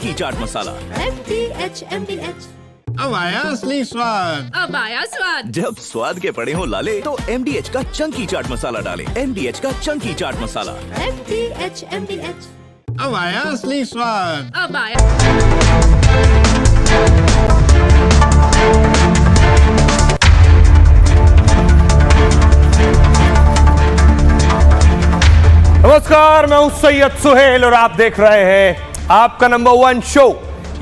Chunky chaat masala. MDH अब आया असली स्वाद। अब आया स्वाद। जब स्वाद के पड़े हो लाले तो MDH का चंकी चाट मसाला डालें। MDH का चंकी चाट मसाला। MDH अब आया असली स्वाद। अब आया। नमस्कार, मैं हूं सैयद सुहेल और आप देख रहे हैं आपका नंबर 1 शो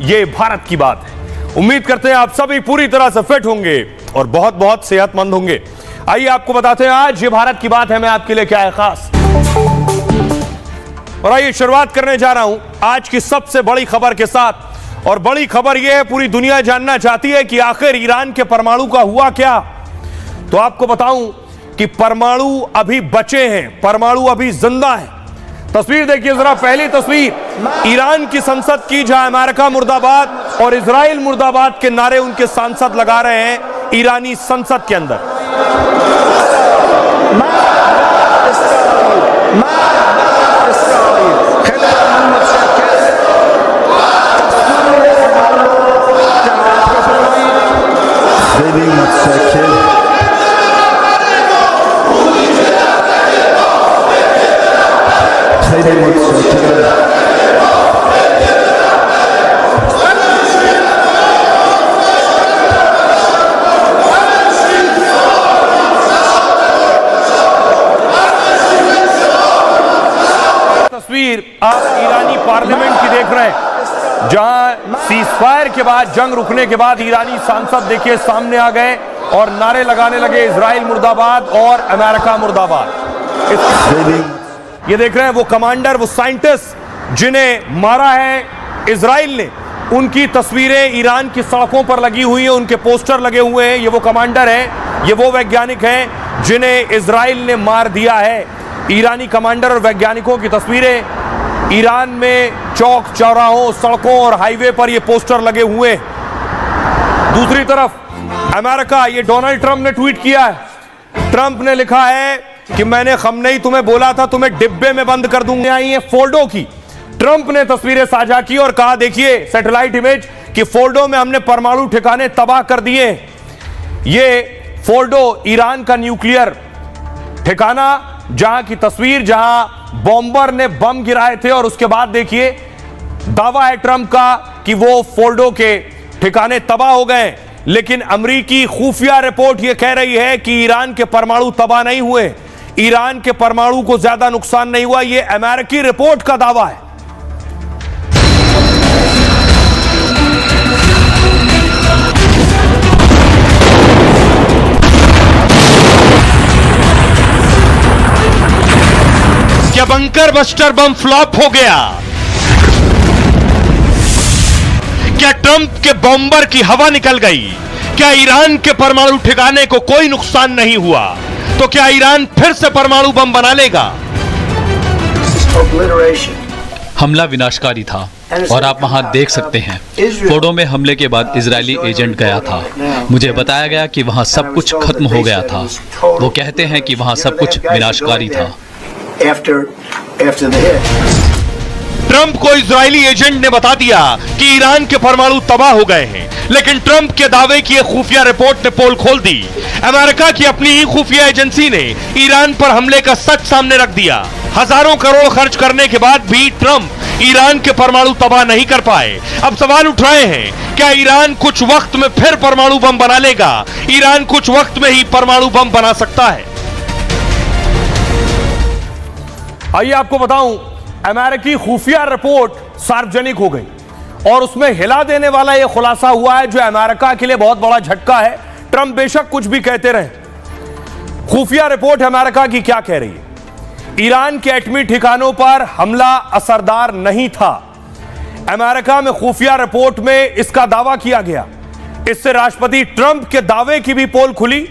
ये भारत की बात है। उम्मीद करते हैं आप सभी पूरी तरह से फिट होंगे और बहुत बहुत सेहतमंद होंगे। आइए आपको बताते हैं आज ये भारत की बात है मैं आपके लिए क्या है खास। और आइए शुरुआत करने जा रहा हूं आज की सबसे बड़ी खबर के साथ। और बड़ी खबर यह है, पूरी दुनिया जानना चाहती है कि आखिर ईरान के परमाणु का हुआ क्या। तो आपको बताऊं कि परमाणु अभी बचे हैं, परमाणु अभी जिंदा है। तस्वीर देखिए जरा, पहली तस्वीर ईरान की संसद की, जहां अमेरिका मुर्दाबाद और इजराइल मुर्दाबाद के नारे उनके सांसद लगा रहे हैं ईरानी संसद के अंदर। तस्वीर आप ईरानी पार्लियामेंट की देख रहे हैं, जहां सीजफायर के बाद, जंग रुकने के बाद ईरानी सांसद देखिए सामने आ गए और नारे लगाने लगे इजराइल मुर्दाबाद और अमेरिका मुर्दाबाद। ये देख रहे हैं वो कमांडर, वो साइंटिस्ट जिन्हें मारा है इजराइल ने, उनकी तस्वीरें ईरान की सड़कों पर लगी हुई हैं, उनके पोस्टर लगे हुए हैं। ये वो कमांडर हैं, ये वो वैज्ञानिक हैं जिन्हें इजराइल ने मार दिया है। ईरानी कमांडर और वैज्ञानिकों की तस्वीरें ईरान में चौक चौराहों, सड़कों और हाईवे पर ये पोस्टर लगे हुए हैं। दूसरी तरफ अमेरिका, ये डोनाल्ड ट्रंप ने ट्वीट किया है। ट्रंप ने लिखा है कि मैंने खमनेई तुम्हें बोला था तुम्हें डिब्बे में बंद कर दूंगा। ये फोल्डो की ट्रंप ने तस्वीरें साझा की और कहा देखिए सैटेलाइट इमेज कि फोल्डो में हमने परमाणु ठिकाने तबाह कर दिए। ये फोल्डो ईरान का न्यूक्लियर ठिकाना, जहां की तस्वीर, जहां बॉम्बर ने बम गिराए थे। और उसके बाद देखिए दावा है ट्रंप का कि वो फोल्डो के ठिकाने तबाह हो गए। लेकिन अमेरिकी खुफिया रिपोर्ट यह कह रही है कि ईरान के परमाणु तबाह नहीं हुए, ईरान के परमाणु को ज्यादा नुकसान नहीं हुआ। यह अमेरिकी रिपोर्ट का दावा है। क्या बंकर बस्टर बम फ्लॉप हो गया? क्या ट्रंप के बॉम्बर की हवा निकल गई? क्या ईरान के परमाणु ठिकाने को कोई नुकसान नहीं हुआ? तो क्या ईरान फिर से परमाणु बम बना लेगा? हमला विनाशकारी था और आप वहां देख सकते हैं फोर्डो में हमले के बाद इजरायली एजेंट गया था। मुझे बताया गया कि वहां सब कुछ खत्म हो गया था। वो कहते हैं कि वहां सब कुछ विनाशकारी था। ट्रंप को इजरायली एजेंट ने बता दिया कि ईरान के परमाणु तबाह हो गए हैं, लेकिन ट्रंप के दावे की एक खुफिया रिपोर्ट ने पोल खोल दी। अमेरिका की अपनी ही खुफिया एजेंसी ने ईरान पर हमले का सच सामने रख दिया। हजारों करोड़ खर्च करने के बाद भी ट्रंप ईरान के परमाणु तबाह नहीं कर पाए। अब सवाल उठ रहे हैं, क्या ईरान कुछ वक्त में फिर परमाणु बम बना लेगा? ईरान कुछ वक्त में ही परमाणु बम बना सकता है। आइए आपको बताऊं, अमेरिकी खुफिया रिपोर्ट सार्वजनिक हो गई और उसमें हिला देने वाला यह खुलासा हुआ है, जो अमेरिका के लिए बहुत बड़ा झटका है। ट्रंप बेशक कुछ भी कहते रहे, खुफिया रिपोर्ट अमेरिका की क्या कह रही है? ईरान के एटमी ठिकानों पर हमला असरदार नहीं था। अमेरिका में खुफिया रिपोर्ट में इसका दावा किया गया। इससे राष्ट्रपति ट्रंप के दावे की भी पोल खुली।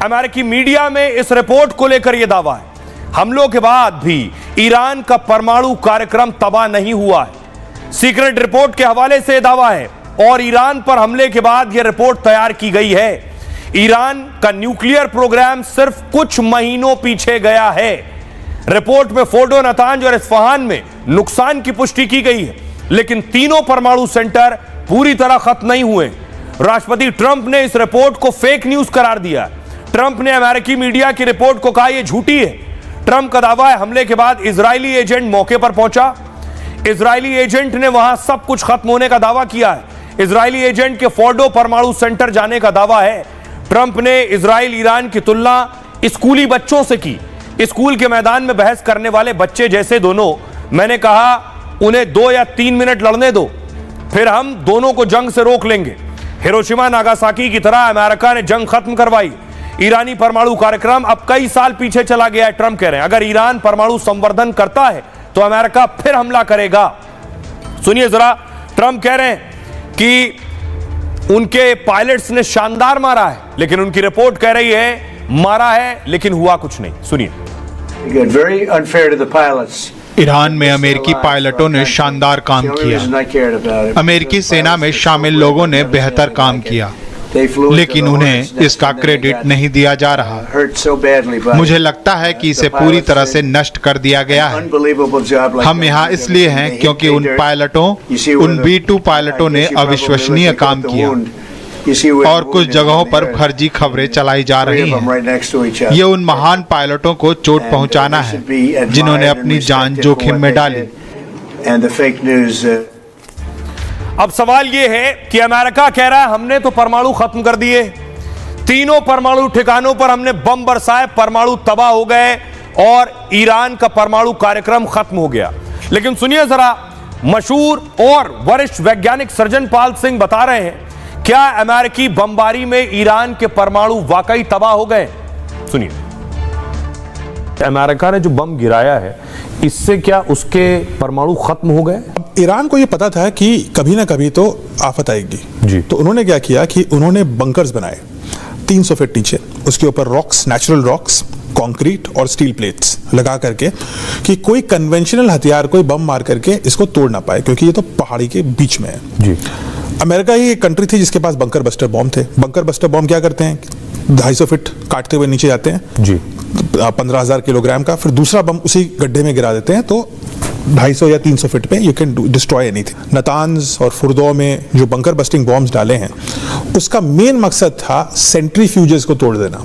अमेरिकी मीडिया में इस रिपोर्ट को लेकर यह दावा है, हमलों के बाद भी ईरान का परमाणु कार्यक्रम तबाह नहीं हुआ है। सीक्रेट रिपोर्ट के हवाले से यह दावा है और ईरान पर हमले के बाद यह रिपोर्ट तैयार की गई है। ईरान का न्यूक्लियर प्रोग्राम सिर्फ कुछ महीनों पीछे गया है। रिपोर्ट में फोर्डो, नतांज और इस्फहान में नुकसान की पुष्टि की गई है। लेकिन तीनों परमाणु सेंटर पूरी तरह खत्म नहीं हुए। राष्ट्रपति ट्रंप ने इस रिपोर्ट को फेक न्यूज करार दिया। ट्रंप ने अमेरिकी मीडिया की रिपोर्ट को कहा यह झूठी है। ट्रंप का दावा है हमले के बाद इजरायली एजेंट मौके पर पहुंचा। इजरायली एजेंट ने वहां सब कुछ खत्म होने का दावा किया है। इजरायली एजेंट के फोर्डो परमाणु सेंटर जाने का दावा है। ट्रंप ने इजराइल ईरान की तुलना स्कूली बच्चों से की। स्कूल के मैदान में बहस करने वाले बच्चे जैसे दोनों। मैंने कहा उन्हें 2 या 3 मिनट लड़ने दो, फिर हम दोनों को जंग से रोक लेंगे। हिरोशिमा नागासाकी की तरह अमेरिका ने जंग खत्म करवाई। ईरानी परमाणु कार्यक्रम अब कई साल पीछे चला गया है। ट्रंप कह रहे हैं अगर ईरान परमाणु संवर्धन करता है तो अमेरिका फिर हमला करेगा। सुनिए जरा, ट्रंप कह रहे हैं कि उनके पायलट्स ने शानदार मारा है, लेकिन उनकी रिपोर्ट कह रही है मारा है लेकिन हुआ कुछ नहीं। सुनिए। Very unfair to the pilots. Iran में अमेरिकी पायलटों ने शानदार काम The only reason किया। I cared about it. अमेरिकी सेना में शामिल लोगों ने बेहतर काम किया, They flew into लेकिन the उन्हें hornet's nest इसका and then they credit got नहीं दिया जा रहा। hurt so badly by मुझे लगता है कि इसे पूरी तरह से नष्ट कर दिया गया है। unbelievable job like हम that. यहाँ इसलिए हैं क्योंकि उन पायलटों, उन B-2 पायलटों ने अविश्वसनीय काम किया और कुछ जगहों पर फर्जी खबरें चलाई जा रही हैं। ये उन महान पायलटों को चोट पहुंचाना है जिन्होंने अपनी जान जोखिम में डाली। अब सवाल यह है कि अमेरिका कह रहा है हमने तो परमाणु खत्म कर दिए, तीनों परमाणु ठिकानों पर हमने बम बरसाए, परमाणु तबाह हो गए और ईरान का परमाणु कार्यक्रम खत्म हो गया। लेकिन सुनिए जरा, मशहूर और वरिष्ठ वैज्ञानिक सर्जन पाल सिंह बता रहे हैं क्या अमेरिकी बमबारी में ईरान के परमाणु वाकई तबाह हो गए। सुनिए। अमेरिका ने जो बम गिराया है इससे क्या उसके परमाणु खत्म हो गए? ईरान को यह पता था कि कभी ना कभी तो आफत आएगी जी। तो उन्होंने क्या किया कि उन्होंने बंकर्स बनाए 300 फीट नीचे, उसके ऊपर रॉक्स, नेचुरल रॉक्स, कंक्रीट और स्टील प्लेट्स लगा करके कि कोई कन्वेंशनल हथियार, कोई बम मार करके इसको तोड़ ना पाए, क्योंकि ये तो पहाड़ी के बीच में है जी। अमेरिका ही एक कंट्री थी जिसके पास बंकर बस्टर बॉम्ब थे। बंकर बस्टर बॉम्ब क्या करते हैं, 250 फीट काटते हुए नीचे जाते हैं जी, 15,000 किलोग्राम का, फिर दूसरा बम उसी गड्ढे में गिरा देते हैं, तो 250 या 300 फीट पे you can destroy anything. Natanz और फुर्दो में जो बंकर बस्टिंग बॉम्ब्स डाले हैं उसका मेन मकसद था सेंट्रीफ्यूजेस को तोड़ देना।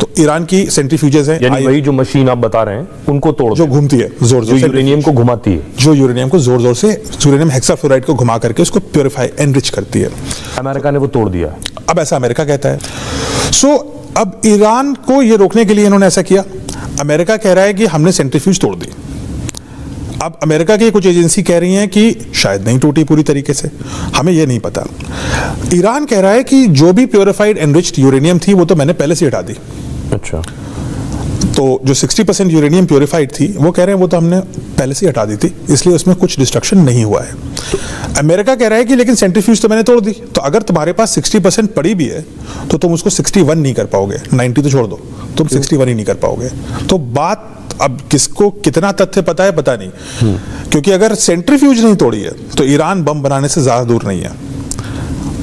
तो ईरान की सेंट्रीफ्यूजेस हैं, यानी वही जो मशीन आप बता रहे हैं उनको तोड़, जो घूमती है जोर जोर से, यूरेनियम को घुमाती है, जो यूरेनियम को जोर जोर से, यूरेनियम हेक्साफ्लोराइड को घुमा करके उसको प्योरीफाई, एनरिच करती है। अमेरिका ने वो तोड़ दिया। अब ऐसा अमेरिका कहता है। सो अब ईरान को ये रोकने के लिए इन्होंने ऐसा किया। अमेरिका कह रहा है कि हमने सेंट्रीफ्यूज तोड़ दी। अब अमेरिका की कुछ एजेंसी कह रही हैं कि शायद नहीं टूटी पूरी तरीके से, हमें यह नहीं पता। ईरान कह रहा है कि जो भी प्योरीफाइड एनरिच्ड यूरेनियम थी वो तो मैंने पहले से हटा दी। अच्छा। तो जो 60% यूरेनियम प्योरीफाइड थी वो कह रहे हैं वो तो हमने पहले से हटा दी थी, इसलिए उसमें कुछ डिस्ट्रक्शन नहीं हुआ है। अमेरिका कह रहा है कि लेकिन सेंट्रीफ्यूज तो मैंने तोड़ दी, तो अगर तुम्हारे पास 60% पड़ी भी है तो तुम उसको 61 नहीं कर पाओगे, 90 तो छोड़ दो, तुम 61 ही नहीं कर पाओगे। तो बात अब किसको कितना तथ्य पता है पता नहीं, क्योंकि अगर सेंट्रीफ्यूज नहीं तोड़ी है तो ईरान बम बनाने से ज्यादा दूर नहीं है।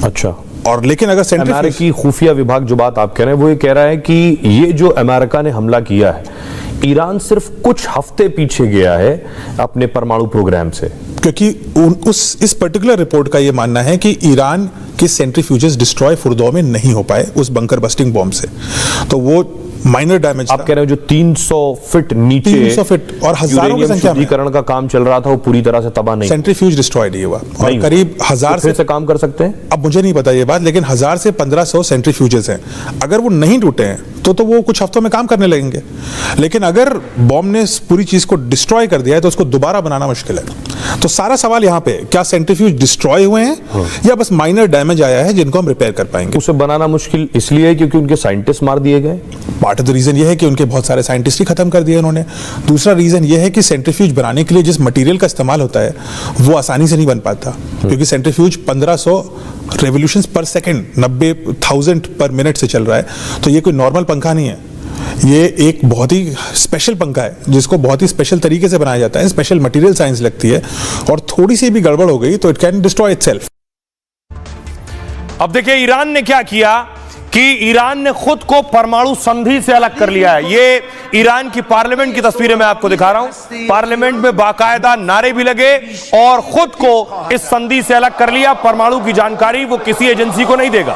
अच्छा। और लेकिन अगर अमेरिकी खुफिया विभाग जो बात आप कह रहे हैं वो ये कह रहा है कि ये जो अमेरिका ने हमला किया है, ईरान सिर्फ कुछ हफ्ते पीछे गया है अपने परमाणु प्रोग्राम से, क्योंकि इस पर्टिकुलर रिपोर्ट का ये मानना है कि ईरान के सेंट्रीफ्यूजेस डिस्ट्रॉय फुर्दो में नहीं हो पाए उस बंकर बस्टिंग बॉम्ब से, तो वो माइनर डैमेज। आप कह रहे हो जो 300 फीट नीचे 300 फीट और हजारों की संख्या में शुद्धिकरण का काम चल रहा था वो पूरी तरह से तबाह नहीं, सेंट्रीफ्यूज डिस्ट्रॉय नहीं हुआ। और करीब 1000 से काम कर सकते हैं। अब मुझे नहीं पता ये बात, लेकिन 1000 से 1500 सेंट्रीफ्यूजेस हैं। अगर वो नहीं टूटे हैं तो वो कुछ हफ्तों में काम करने लगेंगे, लेकिन अगर बॉम्ब ने पूरी चीज को डिस्ट्रॉय कर दिया है तो उसको दोबारा बनाना मुश्किल है। तो सारा सवाल यहाँ पे क्या सेंट्रीफ्यूज डिस्ट्रॉय हुए हैं या बस माइनर डैमेज आया है जिनको हम रिपेयर कर पाएंगे। उसे बनाना मुश्किल इसलिए क्योंकि उनके साइंटिस्ट मार दिए गए। पार्ट ऑफ द रीजन ये है कि उनके बहुत सारे साइंटिस्ट ही खत्म कर दिए उन्होंने। दूसरा रीजन ये है कि सेंट्रीफ्यूज बनाने के लिए जिस मटेरियल का इस्तेमाल होता है वो आसानी से नहीं बन पाता, क्योंकि सेंट्रीफ्यूज 1500 रेवोल्यूशंस पर सेकंड, 90,000 पर मिनट से चल रहा है। तो ये कोई नॉर्मल पंखा नहीं है, ये एक बहुत ही स्पेशल पंखा है जिसको बहुत ही स्पेशल तरीके से बनाया जाता है, स्पेशल मटेरियल साइंस लगती है, और थोड़ी सी भी गड़बड़ हो गई तो इट कैन डिस्ट्रॉय इटसेल्फ। अब देखिए ईरान ने क्या किया। कि ईरान ने खुद को परमाणु संधि से अलग कर लिया है। ये ईरान की पार्लियामेंट की तस्वीरें मैं आपको दिखा रहा हूं। पार्लियामेंट में बाकायदा नारे भी लगे और खुद को इस संधि से अलग कर लिया। परमाणु की जानकारी वो किसी एजेंसी को नहीं देगा।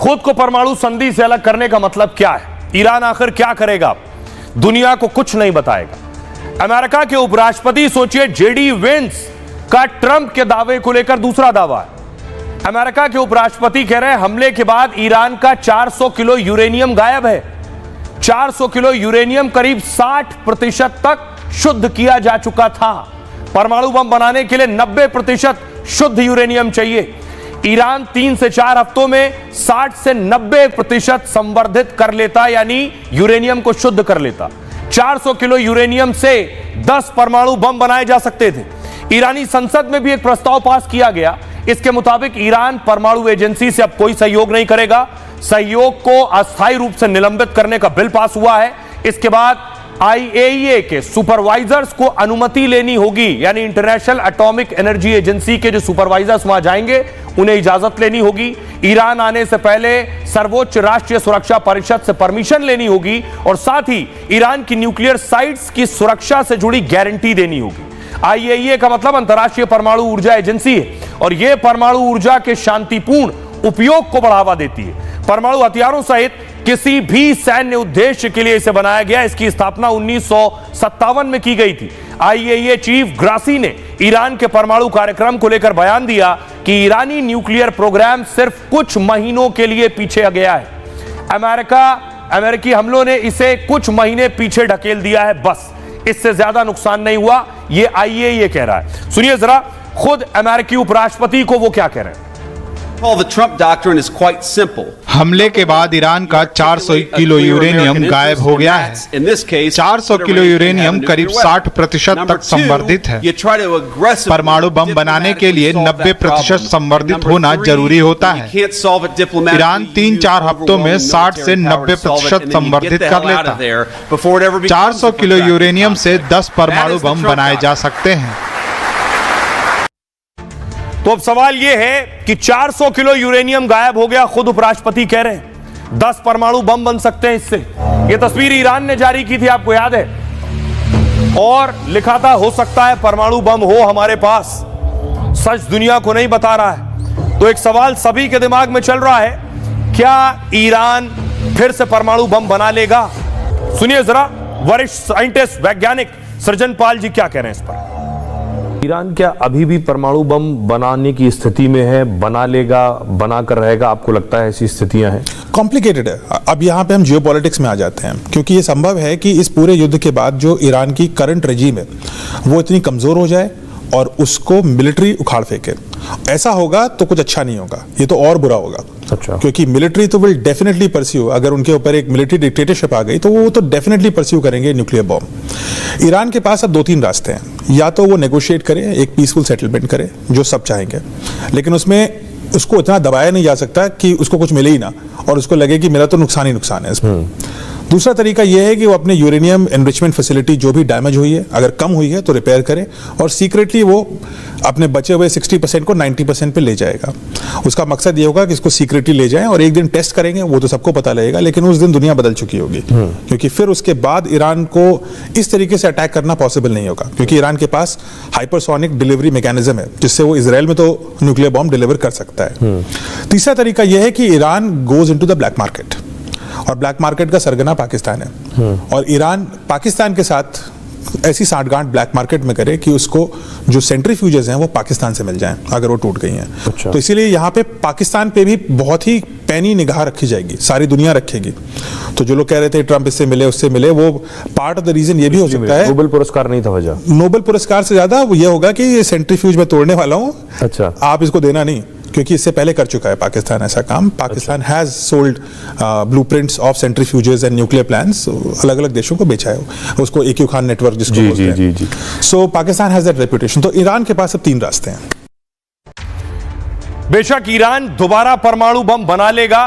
खुद को परमाणु संधि से अलग करने का मतलब क्या है? ईरान आखिर क्या करेगा? दुनिया को कुछ नहीं बताएगा। अमेरिका के उपराष्ट्रपति, सोचिए, जेडी वेंस का ट्रंप के दावे को लेकर दूसरा दावा है। अमेरिका के उपराष्ट्रपति कह रहे हैं हमले के बाद ईरान का 400 किलो यूरेनियम गायब है। 400 किलो यूरेनियम करीब 60% तक शुद्ध किया जा चुका था। परमाणु बम बनाने के लिए 90% शुद्ध यूरेनियम चाहिए। ईरान 3 से 4 हफ्तों में 60 से 90% संवर्धित कर लेता, यानी यूरेनियम को शुद्ध कर लेता। 400 किलो यूरेनियम से 10 परमाणु बम बनाए जा सकते थे। ईरानी संसद में भी एक प्रस्ताव पास किया गया। इसके मुताबिक ईरान परमाणु एजेंसी से अब कोई सहयोग नहीं करेगा। सहयोग को अस्थायी रूप से निलंबित करने का बिल पास हुआ है। इसके बाद आईएईए के सुपरवाइजर्स को अनुमति लेनी होगी, यानी इंटरनेशनल एटॉमिक एनर्जी एजेंसी के जो सुपरवाइजर्स वहां जाएंगे उन्हें इजाजत लेनी होगी। ईरान आने से पहले सर्वोच्च राष्ट्रीय सुरक्षा परिषद से परमिशन लेनी होगी और साथ ही ईरान की न्यूक्लियर साइट्स की सुरक्षा से जुड़ी गारंटी देनी होगी। आईएईए का मतलब अंतर्राष्ट्रीय परमाणु ऊर्जा एजेंसी है और यह परमाणु ऊर्जा के शांतिपूर्ण उपयोग को बढ़ावा देती है। परमाणु हथियारों सहित किसी भी सैन्य उद्देश्य के लिए इसे बनाया गया। इसकी स्थापना 1957 में की गई थी। आईएईए चीफ ग्रासी ने ईरान के परमाणु कार्यक्रम को लेकर बयान दिया कि ईरानी न्यूक्लियर प्रोग्राम सिर्फ कुछ महीनों के लिए पीछे गया है। अमेरिकी हमलों ने इसे कुछ महीने पीछे ढकेल दिया है, बस इससे ज्यादा नुकसान नहीं हुआ। यह आईएईए कह रहा है। सुनिए जरा खुद अमेरिकी उपराष्ट्रपति को वो क्या कह रहे हैं। The Trump doctrine is quite simple. हमले के बाद ईरान का 400 किलो यूरेनियम गायब हो गया है। 400 किलो यूरेनियम करीब 60% तक संवर्धित है। परमाणु बम बनाने के लिए 90% संवर्धित होना जरूरी होता है। ईरान 3-4 हफ्तों में 60 से 90% संवर्धित कर लेता। 400 किलो यूरेनियम से 10 परमाणु बम बनाए जा सकते हैं। तो अब सवाल यह है कि 400 किलो यूरेनियम गायब हो गया, खुद उपराष्ट्रपति कह रहे हैं 10 परमाणु बम बन सकते हैं इससे। यह तस्वीर ईरान ने जारी की थी, आपको याद है, और लिखा था हो सकता है परमाणु बम हो हमारे पास। सच दुनिया को नहीं बता रहा है। तो एक सवाल सभी के दिमाग में चल रहा है, क्या ईरान फिर से परमाणु बम बना लेगा? सुनिए जरा वरिष्ठ साइंटिस्ट वैज्ञानिक सृजन पाल जी क्या कह रहे हैं इस पर। ईरान क्या अभी भी परमाणु बम बनाने की स्थिति में है? बना लेगा, बना कर रहेगा? आपको लगता है ऐसी स्थितियां हैं? कॉम्प्लिकेटेड है। अब यहाँ पे हम जियोपॉलिटिक्स में आ जाते हैं, क्योंकि ये संभव है कि इस पूरे युद्ध के बाद जो ईरान की करंट रेजीम है वो इतनी कमजोर हो जाए और उसको मिलिट्री उखाड़ फेंके। ऐसा होगा तो कुछ अच्छा नहीं होगा, ये तो और बुरा होगा। अच्छा। क्योंकि मिलिट्री तो विल डेफिनेटली परस्यू, अगर उनके ऊपर एक मिलिट्री डिक्टेटरशिप आ गई तो वो तो डेफिनेटली परस्यू करेंगे न्यूक्लियर बॉम्ब। ईरान के पास अब 2-3 रास्ते हैं। या तो वो नेगोशिएट करे, एक पीसफुल सेटलमेंट करे, जो सब चाहेंगे, लेकिन उसमें उसको इतना दबाया नहीं जा सकता कि उसको कुछ मिले ही ना और उसको लगे कि मेरा तो नुकसान ही नुकसान है इसमें। दूसरा तरीका यह है कि वो अपने यूरेनियम एनरिचमेंट फैसिलिटी जो भी डैमेज हुई है, अगर कम हुई है तो रिपेयर करे और सीक्रेटली वो अपने बचे हुए 60% को 90% पे ले जाएगा। उसका मकसद ये होगा कि इसको सीक्रेटली ले जाएं और एक दिन टेस्ट करेंगे, वो तो सबको पता लगेगा, लेकिन उस दिन दुनिया बदल चुकी होगी। क्योंकि फिर उसके बाद ईरान को इस तरीके से अटैक करना पॉसिबल नहीं होगा, क्योंकि ईरान के पास हाइपरसोनिक डिलीवरी मैकेनिज्म है जिससे वो इजराइल में तो न्यूक्लियर बॉम्ब डिलीवर कर सकता है। तीसरा तरीका यह है कि Iran goes into the black market, और ब्लैक मार्केट का सरगना पाकिस्तान है, और ईरान पाकिस्तान के साथ ऐसी साठगांठ ब्लैक मार्केट में करे कि उसको जो सेंट्रीफ्यूजेस हैं वो पाकिस्तान से मिल जाएं अगर वो टूट गई हैं। अच्छा। तो इसीलिए यहाँ पे पाकिस्तान पे भी बहुत ही पैनी निगाह रखी जाएगी, सारी दुनिया रखेगी। तो जो लोग कह रहे थे ट्रंप इससे मिले उससे मिले, वो पार्ट ऑफ द रीजन ये भी हो सकता है। नोबेल पुरस्कार नहीं था वजह। नोबेल पुरस्कार से ज्यादा वो ये होगा कि ये सेंट्रीफ्यूज में तोड़ने वाला हूँ, अच्छा, आप इसको देना नहीं, क्योंकि इससे पहले कर चुका है पाकिस्तान ऐसा काम। Pakistan has sold blueprints of centrifuges and nuclear plans, अलग अलग देशों को बेचा है उसको, एक खान नेटवर्क जिसको बोलते हैं। सो पाकिस्तान हैज दैट रेपुटेशन। तो ईरान के पास अब 3 रास्ते हैं। बेशक ईरान दोबारा परमाणु बम बना लेगा,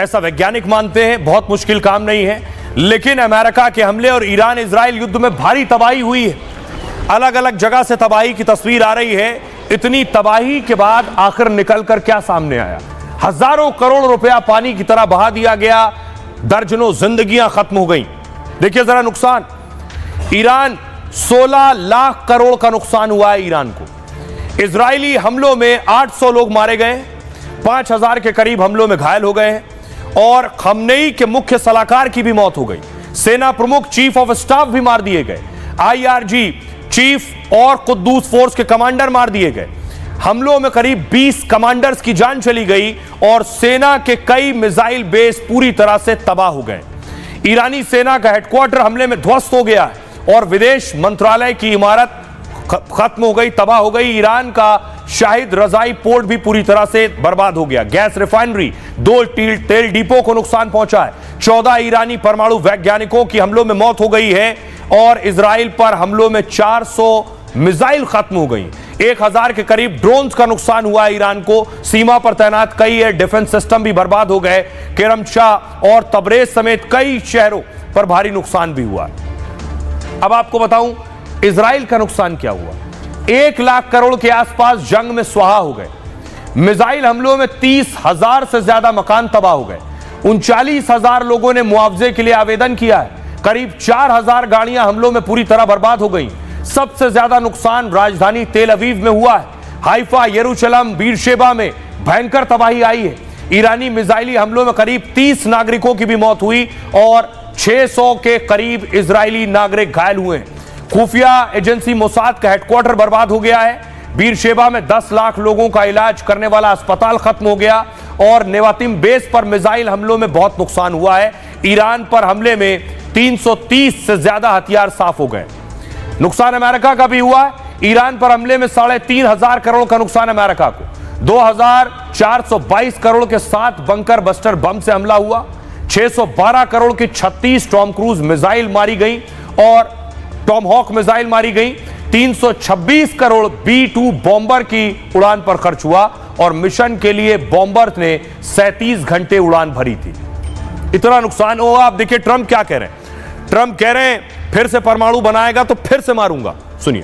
ऐसा वैज्ञानिक मानते हैं। बहुत मुश्किल काम नहीं है, लेकिन अमेरिका के हमले और ईरान इजराइल युद्ध में भारी तबाही हुई है। अलग अलग जगह से तबाही की तस्वीर आ रही है। इतनी तबाही के बाद आखिर निकलकर क्या सामने आया? हजारों करोड़ रुपया पानी की तरह बहा दिया गया, दर्जनों जिंदगियां खत्म हो गई। देखिए जरा नुकसान, ईरान 16 लाख करोड़ का नुकसान हुआ है ईरान को। इजरायली हमलों में 800 लोग मारे गए, 5000 के करीब हमलों में घायल हो गए हैं और खमनेई के मुख्य सलाहकार की भी मौत हो गई। सेना प्रमुख, चीफ ऑफ स्टाफ भी मार दिए गए। IRG चीफ और कुद्दूस फोर्स के कमांडर मार दिए गए। हमलों में करीब 20 कमांडर्स की जान चली गई और सेना के कई मिसाइल बेस पूरी तरह से तबाह हो गए। ईरानी सेना का हेडक्वार्टर हमले में ध्वस्त हो गया है और विदेश मंत्रालय की इमारत खत्म हो गई, तबाह हो गई। ईरान का शाहिद रजाई पोर्ट भी पूरी तरह से बर्बाद हो गया। गैस रिफाइनरी, 2 तेल डिपो को नुकसान पहुंचा है। 14 ईरानी परमाणु वैज्ञानिकों की हमलों में मौत हो गई है और इजराइल पर हमलों में 400 मिसाइल खत्म हो गई। 1000 के करीब ड्रोन्स का नुकसान हुआ है ईरान को। सीमा पर तैनात कई एयर डिफेंस सिस्टम भी बर्बाद हो गए। केरमशाह और तबरेज समेत कई शहरों पर भारी नुकसान भी हुआ। अब आपको बताऊं इजराइल का नुकसान क्या हुआ। 1 लाख करोड़ के आसपास जंग में स्वाहा हो गए। मिसाइल हमलों में 30,000 से ज्यादा मकान तबाह हो गए। 39,000 लोगों ने मुआवजे के लिए आवेदन किया है। करीब 4,000 गाड़ियां हमलों में पूरी तरह बर्बाद हो गई। सबसे ज्यादा नुकसान राजधानी तेल अवीव में हुआ है। हाइफा, यरूशलेम, बीरशेबा में भयंकर तबाही आई है। ईरानी मिसाइली हमलों में करीब 30 नागरिकों की भी मौत हुई और 600 के करीब इजरायली नागरिक घायल हुए हैं। खुफिया एजेंसी मोसाद का हेडक्वार्टर बर्बाद हो गया है। बीरशेबा में 10 लाख लोगों का इलाज करने वाला अस्पताल खत्म हो गया और नेवातिम बेस पर मिसाइल हमलों में बहुत नुकसान हुआ है। ईरान पर हमले में 330 से ज्यादा हथियार साफ हो गए। नुकसान अमेरिका का भी हुआ है। ईरान पर हमले में 3,500 करोड़ का नुकसान अमेरिका को। 2,422 करोड़ के 7 बंकर बस्टर बम से हमला हुआ। 612 करोड़ की 36 टॉम क्रूज मिसाइल मारी गई और टॉम हॉक मिसाइल मारी गई। 326 करोड़ B-2 बॉम्बर की उड़ान पर खर्च हुआ और मिशन के लिए बॉम्बर ने 37 घंटे उड़ान भरी थी। इतना नुकसान हुआ। आप देखिए ट्रंप क्या कह रहे हैं। ट्रंप कह रहे हैं फिर से परमाणु बनाएगा तो फिर से मारूंगा। सुनिए।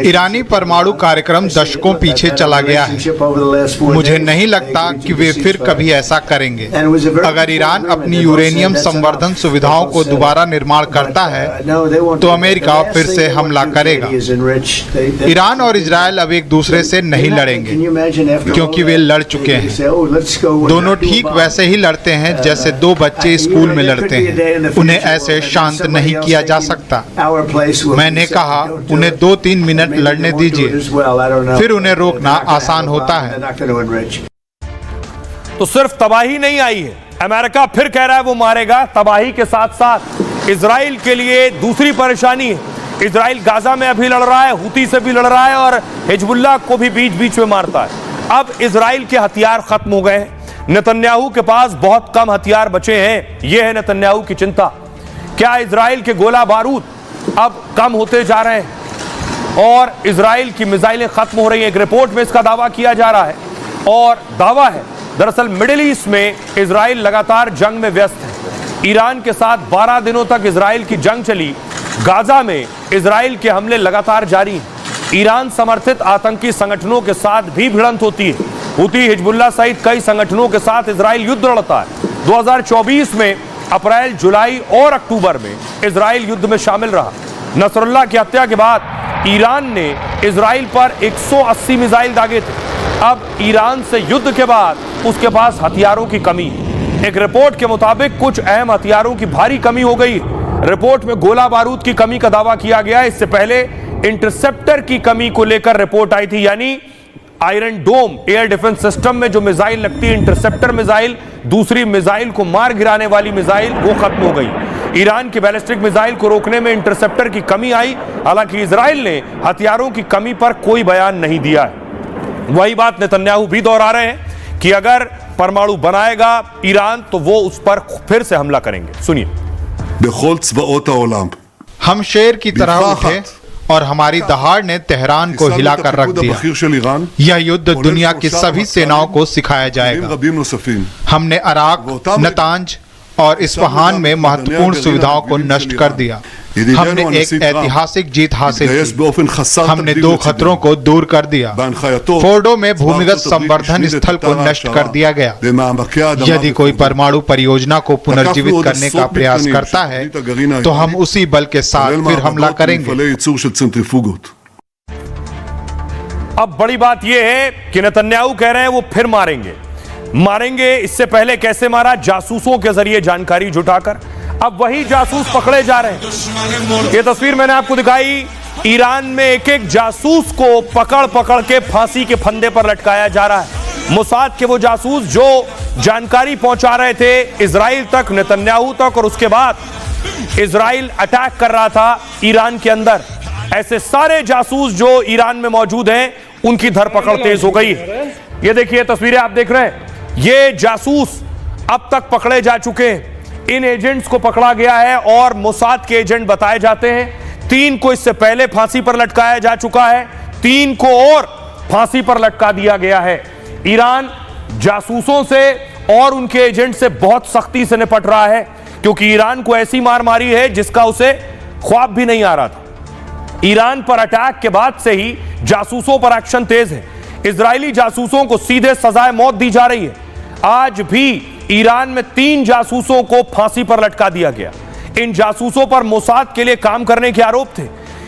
ईरानी परमाणु कार्यक्रम दशकों पीछे चला गया है। मुझे नहीं लगता कि वे फिर कभी ऐसा करेंगे। अगर ईरान अपनी यूरेनियम संवर्धन सुविधाओं को दोबारा निर्माण करता है तो अमेरिका फिर से हमला करेगा। ईरान और इजरायल अब एक दूसरे से नहीं लड़ेंगे क्योंकि वे लड़ चुके हैं। दोनों ठीक वैसे ही लड़ते हैं जैसे 2 बच्चे स्कूल में लड़ते हैं। उन्हें ऐसे शांत नहीं किया जा सकता। मैंने कहा उन्हें 2-3 मिनट लड़ने दीजिए, फिर उन्हें रोकना आसान होता है। तो सिर्फ तबाही नहीं आई है, अमेरिका फिर कह रहा है वो मारेगा। तबाही के साथ साथ इजराइल के लिए दूसरी परेशानी है। इजराइल गाजा में अभी लड़ रहा है, हुती से भी लड़ रहा है और हिजबुल्लाह को भी बीच बीच में मारता है। अब इजराइल के हथियार खत्म हो गए हैं। नेतन्याहू के पास बहुत कम हथियार बचे हैं। यह है नेतन्याहू की चिंता। क्या इजराइल के गोला बारूद अब कम होते जा रहे हैं और इजराइल की मिसाइलें खत्म हो रही हैं। एक रिपोर्ट में इसका दावा किया जा रहा है और दावा है दरअसल मिडिल ईस्ट में इजराइल लगातार जंग में व्यस्त है। ईरान के साथ 12 दिनों तक इजराइल की जंग चली। गाजा में इजराइल के हमले लगातार जारी हैं। ईरान समर्थित आतंकी संगठनों के साथ भी भिड़ंत होती है। हुती, हिजबुल्लाह सहित कई संगठनों के साथ इजराइल युद्ध लड़ता है। 2024 में अप्रैल, जुलाई और अक्टूबर में इजराइल युद्ध में शामिल रहा। नसरुल्लाह की हत्या के बाद ईरान ने इजराइल पर 180 मिसाइल दागे थे। अब ईरान से युद्ध के बाद उसके पास हथियारों की कमी है। एक रिपोर्ट के मुताबिक कुछ अहम हथियारों की भारी कमी हो गई है। रिपोर्ट में गोला बारूद की कमी का दावा किया गया है। इससे पहले इंटरसेप्टर की कमी को लेकर रिपोर्ट आई थी, यानी आयरन डोम एयर डिफेंस सिस्टम में जो मिसाइल लगती है, इंटरसेप्टर मिसाइल, दूसरी मिसाइल को मार गिराने वाली मिसाइल, वो खत्म हो गई। ईरान की बैलिस्टिक मिसाइल को रोकने में इंटरसेप्टर की कमी आई। हालांकि इजराइल ने हथियारों की कमी पर कोई बयान नहीं दिया है। वही बात नेतन्याहू भी दोहरा रहे हैं कि अगर परमाणु बनाएगा ईरान तो वो उस पर फिर से हमला करेंगे। सुनिए। हम शेर की तरह उठे और हमारी दहाड़ ने तेहरान को हिलाकर रख दिया। यह युद्ध दुनिया की सभी सेनाओं को सिखाया जाएगा। हमने अराक, नतांज और इस्फहान में महत्वपूर्ण सुविधाओं को नष्ट कर दिया। हमने एक ऐतिहासिक जीत हासिल की। हमने 2 खतरों को दूर कर दिया। फोर्डो में भूमिगत संवर्धन स्थल को नष्ट कर दिया गया। यदि कोई परमाणु परियोजना को पुनर्जीवित करने का प्रयास करता है तो हम उसी बल के साथ फिर हमला करेंगे। अब बड़ी बात यह है कि नेतन्याहू कह रहे हैं वो फिर मारेंगे। इससे पहले कैसे मारा? जासूसों के जरिए जानकारी जुटाकर। अब वही जासूस पकड़े जा रहे हैं। ये तस्वीर मैंने आपको दिखाई। ईरान में एक जासूस को पकड़ के फांसी के फंदे पर लटकाया जा रहा है। मोसाद के वो जासूस जो जानकारी पहुंचा रहे थे इजराइल तक, नेतन्याहू तक, और उसके बाद इजराइल अटैक कर रहा था ईरान के अंदर। ऐसे सारे जासूस जो ईरान में मौजूद हैं उनकी धरपकड़ तेज हो गई है। ये देखिए तस्वीरें आप देख रहे हैं। ये जासूस अब तक पकड़े जा चुके हैं। इन एजेंट्स को पकड़ा गया है और मोसाद के एजेंट बताए जाते हैं। 3 को इससे पहले फांसी पर लटकाया जा चुका है, 3 को और फांसी पर लटका दिया गया है। ईरान जासूसों से और उनके एजेंट से बहुत सख्ती से निपट रहा है, क्योंकि ईरान को ऐसी मार मारी है जिसका उसे ख्वाब भी नहीं आ रहा था। ईरान पर अटैक के बाद से ही जासूसों पर एक्शन तेज है। इजरायली जासूसों को सीधे सजाए मौत दी जा रही है। आज भी ईरान में 3 जासूसों को फांसी पर लटका दिया गया। इन जासूसों पर मोसाद के लिए काम करने के आरोप थे।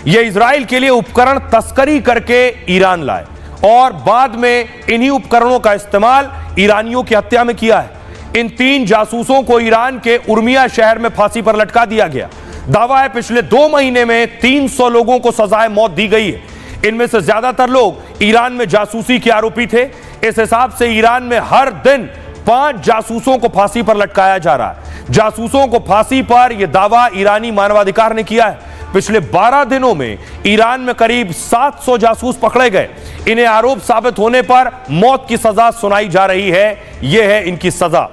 ये इजराइल के लिए उपकरण तस्करी करके ईरान लाए और बाद में इन्हीं उपकरणों का इस्तेमाल ईरानियों की हत्या में किया है। इन 3 जासूसों को ईरान के उर्मिया शहर में फांसी पर लटका दिया गया। दावा है पिछले 2 महीने में 300 लोगों को सजाए मौत दी गई है। इनमें से ज्यादातर लोग ईरान में जासूसी के आरोपी थे। इस हिसाब से ईरान में हर दिन 5 जासूसों को फांसी पर लटकाया जा रहा है। जासूसों को फांसी पर यह दावा ईरानी मानवाधिकार ने किया है। पिछले 12 दिनों में ईरान में करीब 700 जासूस पकड़े गए। इन्हें आरोप साबित होने पर मौत की सजा सुनाई जा रही है। यह है इनकी सजा।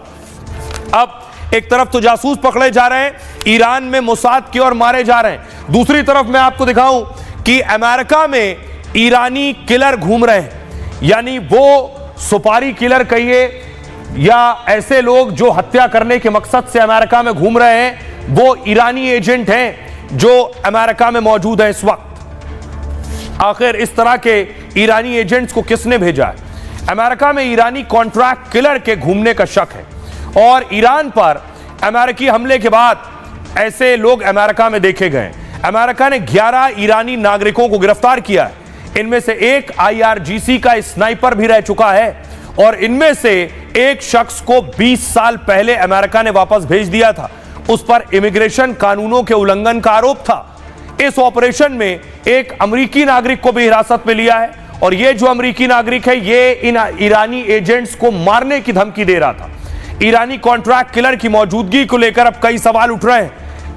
अब एक तरफ तो जासूस पकड़े जा रहे हैं, ईरान में मोसाद की ओर मारे जा रहे हैं। दूसरी तरफ मैं आपको दिखाऊं कि अमेरिका में ईरानी किलर घूम रहे हैं, यानी वो सुपारी किलर कहिए या ऐसे लोग जो हत्या करने के मकसद से अमेरिका में घूम रहे हैं, वो ईरानी एजेंट हैं जो अमेरिका में मौजूद है इस वक्त। आखिर इस तरह के ईरानी एजेंट्स को किसने भेजा है? अमेरिका में ईरानी कॉन्ट्रैक्ट किलर के घूमने का शक है और ईरान पर अमेरिकी हमले के बाद ऐसे लोग अमेरिका में देखे गए। अमेरिका ने 11 ईरानी नागरिकों को गिरफ्तार किया है। इनमें से एक IRGC का स्नाइपर भी रह चुका है और इनमें से एक शख्स को 20 साल पहले अमेरिका ने वापस भेज दिया था। उस पर इमिग्रेशन कानूनों के उल्लंघन का आरोप था। इस ऑपरेशन में एक अमेरिकी नागरिक को भी हिरासत में लिया है और यह जो अमेरिकी नागरिक है ये इन ईरानी एजेंट्स को मारने की धमकी दे रहा था। ईरानी कॉन्ट्रैक्ट किलर की मौजूदगी को लेकर अब कई सवाल उठ रहे हैं।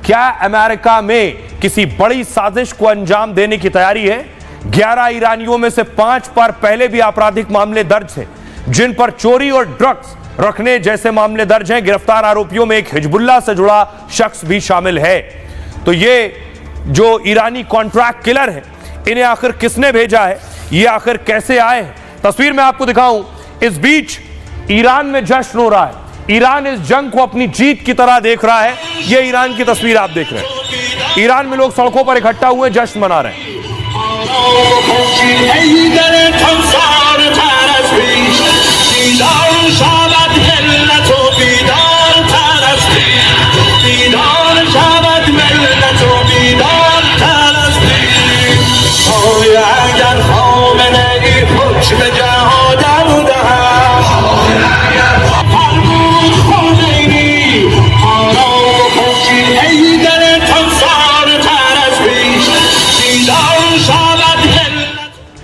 क्या अमेरिका में किसी बड़ी साजिश को अंजाम देने की तैयारी है? 11 ईरानियों में से 5 पर पहले भी आपराधिक मामले दर्ज हैं, जिन पर चोरी और ड्रग्स रखने जैसे मामले दर्ज हैं। गिरफ्तार आरोपियों में एक हिजबुल्लाह से जुड़ा शख्स भी शामिल है। तो ये जो ईरानी कॉन्ट्रैक्ट किलर है, इन्हें आखिर किसने भेजा है? ये आखिर कैसे आए हैं? तस्वीर में आपको दिखाऊं। इस बीच ईरान में जश्न हो रहा है। ईरान इस जंग को अपनी जीत की तरह देख रहा है। ये ईरान की तस्वीर आप देख रहे हैं। ईरान में लोग सड़कों पर इकट्ठा हुए जश्न मना रहे हैं।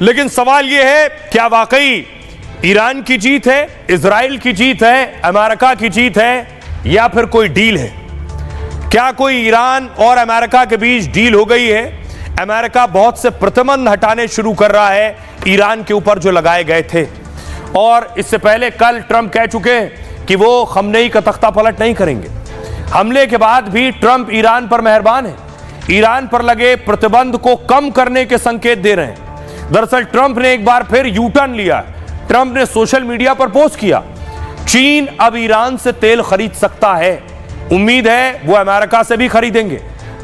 लेकिन सवाल यह है, क्या वाकई ईरान की जीत है, इजराइल की जीत है, अमेरिका की जीत है, या फिर कोई डील है? क्या कोई ईरान और अमेरिका के बीच डील हो गई है? अमेरिका बहुत से प्रतिबंध हटाने शुरू कर रहा है ईरान के ऊपर जो लगाए गए थे, और इससे पहले कल ट्रंप कह चुके हैं कि वो खमनेई का तख्ता पलट नहीं करेंगे। हमले के बाद भी ट्रंप ईरान पर मेहरबान है। ईरान पर लगे प्रतिबंध को कम करने के संकेत दे रहे हैं। दरअसल ट्रंप ने एक बार फिर यू टर्न लिया। ट्रंप ने सोशल मीडिया पर पोस्ट किया, चीन अब ईरान से तेल खरीद सकता है, उम्मीद है वो अमेरिका से भी खरीदेंगे।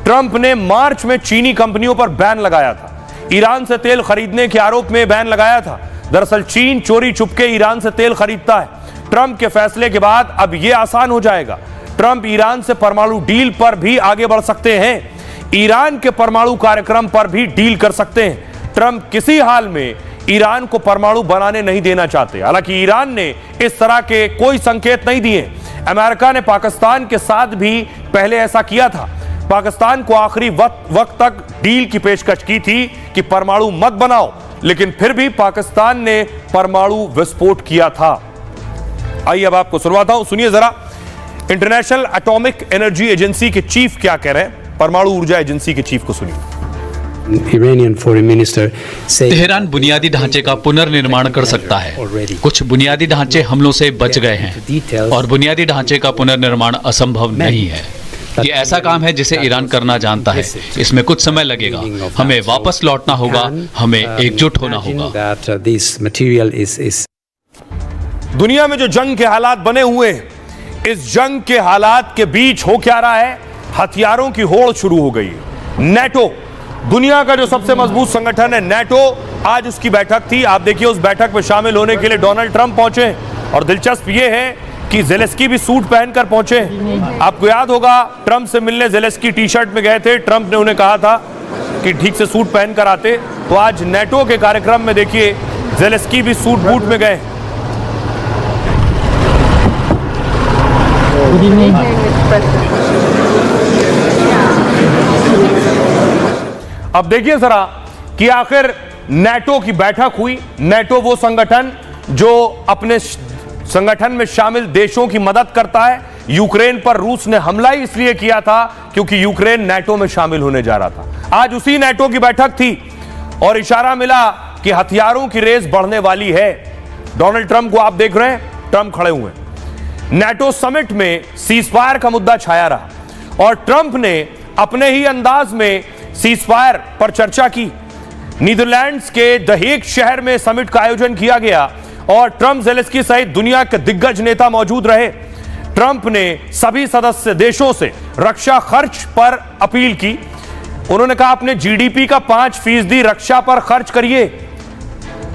ट्रंप ने मार्च में चीनी कंपनियों पर बैन लगाया था, ईरान से तेल खरीदने के आरोप में बैन लगाया था। दरअसल चीन चोरी छुपके ईरान से तेल खरीदता है। ट्रंप के फैसले के बाद अब यह आसान हो जाएगा। ट्रंप ईरान से परमाणु डील पर भी आगे बढ़ सकते हैं, ईरान के परमाणु कार्यक्रम पर भी डील कर सकते हैं। ट्रंप किसी हाल में ईरान को परमाणु बनाने नहीं देना चाहते। हालांकि ईरान ने इस तरह के कोई संकेत नहीं दिए। अमेरिका ने पाकिस्तान के साथ भी पहले ऐसा किया था। पाकिस्तान को आखिरी वक्त तक डील की पेशकश की थी कि परमाणु मत बनाओ, लेकिन फिर भी पाकिस्तान ने परमाणु विस्फोट किया था। आइए अब आपको सुनवाता हूं, सुनिए जरा इंटरनेशनल एटॉमिक एनर्जी एजेंसी के चीफ क्या कह रहे हैं। परमाणु ऊर्जा एजेंसी के चीफ को सुनिए। Iranian foreign minister तेहरान बुनियादी ढांचे का पुनर्निर्माण कर सकता है। कुछ बुनियादी ढांचे हमलों से बच गए हैं और बुनियादी ढांचे का पुनर्निर्माण असंभव नहीं है। ये ऐसा काम है जिसे ईरान करना जानता है। इसमें कुछ समय लगेगा, हमें वापस लौटना होगा, हमें एकजुट होना होगा। दुनिया में जो जंग के हालात बने हुए हैं, इस जंग के हालात के बीच हो क्या रहा है, हथियारों की होड़ शुरू हो गई है। नेटो, दुनिया का जो सबसे मजबूत संगठन है नेटो, आज उसकी बैठक थी। आप देखिए उस बैठक में शामिल होने के लिए डोनाल्ड ट्रंप पहुंचे और दिलचस्प ये है कि ज़ेलेंस्की भी सूट पहनकर पहुंचे। आपको याद होगा ट्रंप से मिलने ज़ेलेंस्की टी शर्ट में गए थे, ट्रंप ने उन्हें कहा था कि ठीक से सूट पहनकर आते। तो आज नेटो के कार्यक्रम में देखिए ज़ेलेंस्की भी सूट बूट में गए। अब देखिए जरा कि आखिर नेटो की बैठक हुई। नेटो वो संगठन जो अपने संगठन में शामिल देशों की मदद करता है। यूक्रेन पर रूस ने हमला ही इसलिए किया था क्योंकि यूक्रेन नेटो में शामिल होने जा रहा था। आज उसी नेटो की बैठक थी और इशारा मिला कि हथियारों की रेस बढ़ने वाली है। डोनाल्ड ट्रंप को आप देख रहे हैं, ट्रंप खड़े हुए हैं। नेटो समिट में सीजफायर का मुद्दा छाया रहा और ट्रंप ने अपने ही अंदाज में सीजफायर पर चर्चा की। नीदरलैंड्स के द हेग शहर में समिट का आयोजन किया गया और ट्रंप, ज़ेलेंस्की सहित दुनिया के दिग्गज नेता मौजूद रहे। ट्रंप ने सभी सदस्य देशों से रक्षा खर्च पर अपील की। उन्होंने कहा अपने जीडीपी का 5% रक्षा पर खर्च करिए।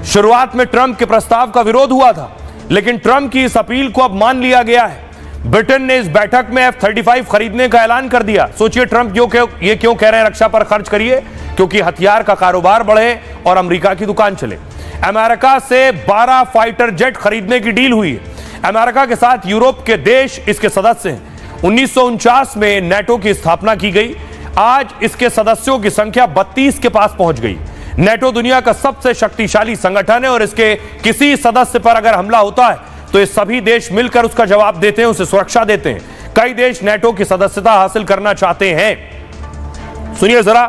शुरुआत में ट्रंप के प्रस्ताव का विरोध हुआ था, लेकिन ट्रंप की इस अपील को अब मान लिया गया है। ब्रिटेन ने इस बैठक में F-35 खरीदने का ऐलान कर दिया। सोचिए ट्रंप ये क्यों कह रहे हैं रक्षा पर खर्च करिए, क्योंकि हथियार का कारोबार बढ़े और अमेरिका की दुकान चले। अमेरिका से 12 फाइटर जेट खरीदने की डील हुई है। अमेरिका के साथ यूरोप के देश इसके सदस्य हैं। 1949 में नेटो की स्थापना की गई। आज इसके सदस्यों की संख्या 32 के पास पहुंच गई। नेटो दुनिया का सबसे शक्तिशाली संगठन है और इसके किसी सदस्य पर अगर हमला होता है तो ये सभी देश मिलकर उसका जवाब देते हैं, उसे सुरक्षा देते हैं। कई देश नेटो की सदस्यता हासिल करना चाहते हैं। सुनिए जरा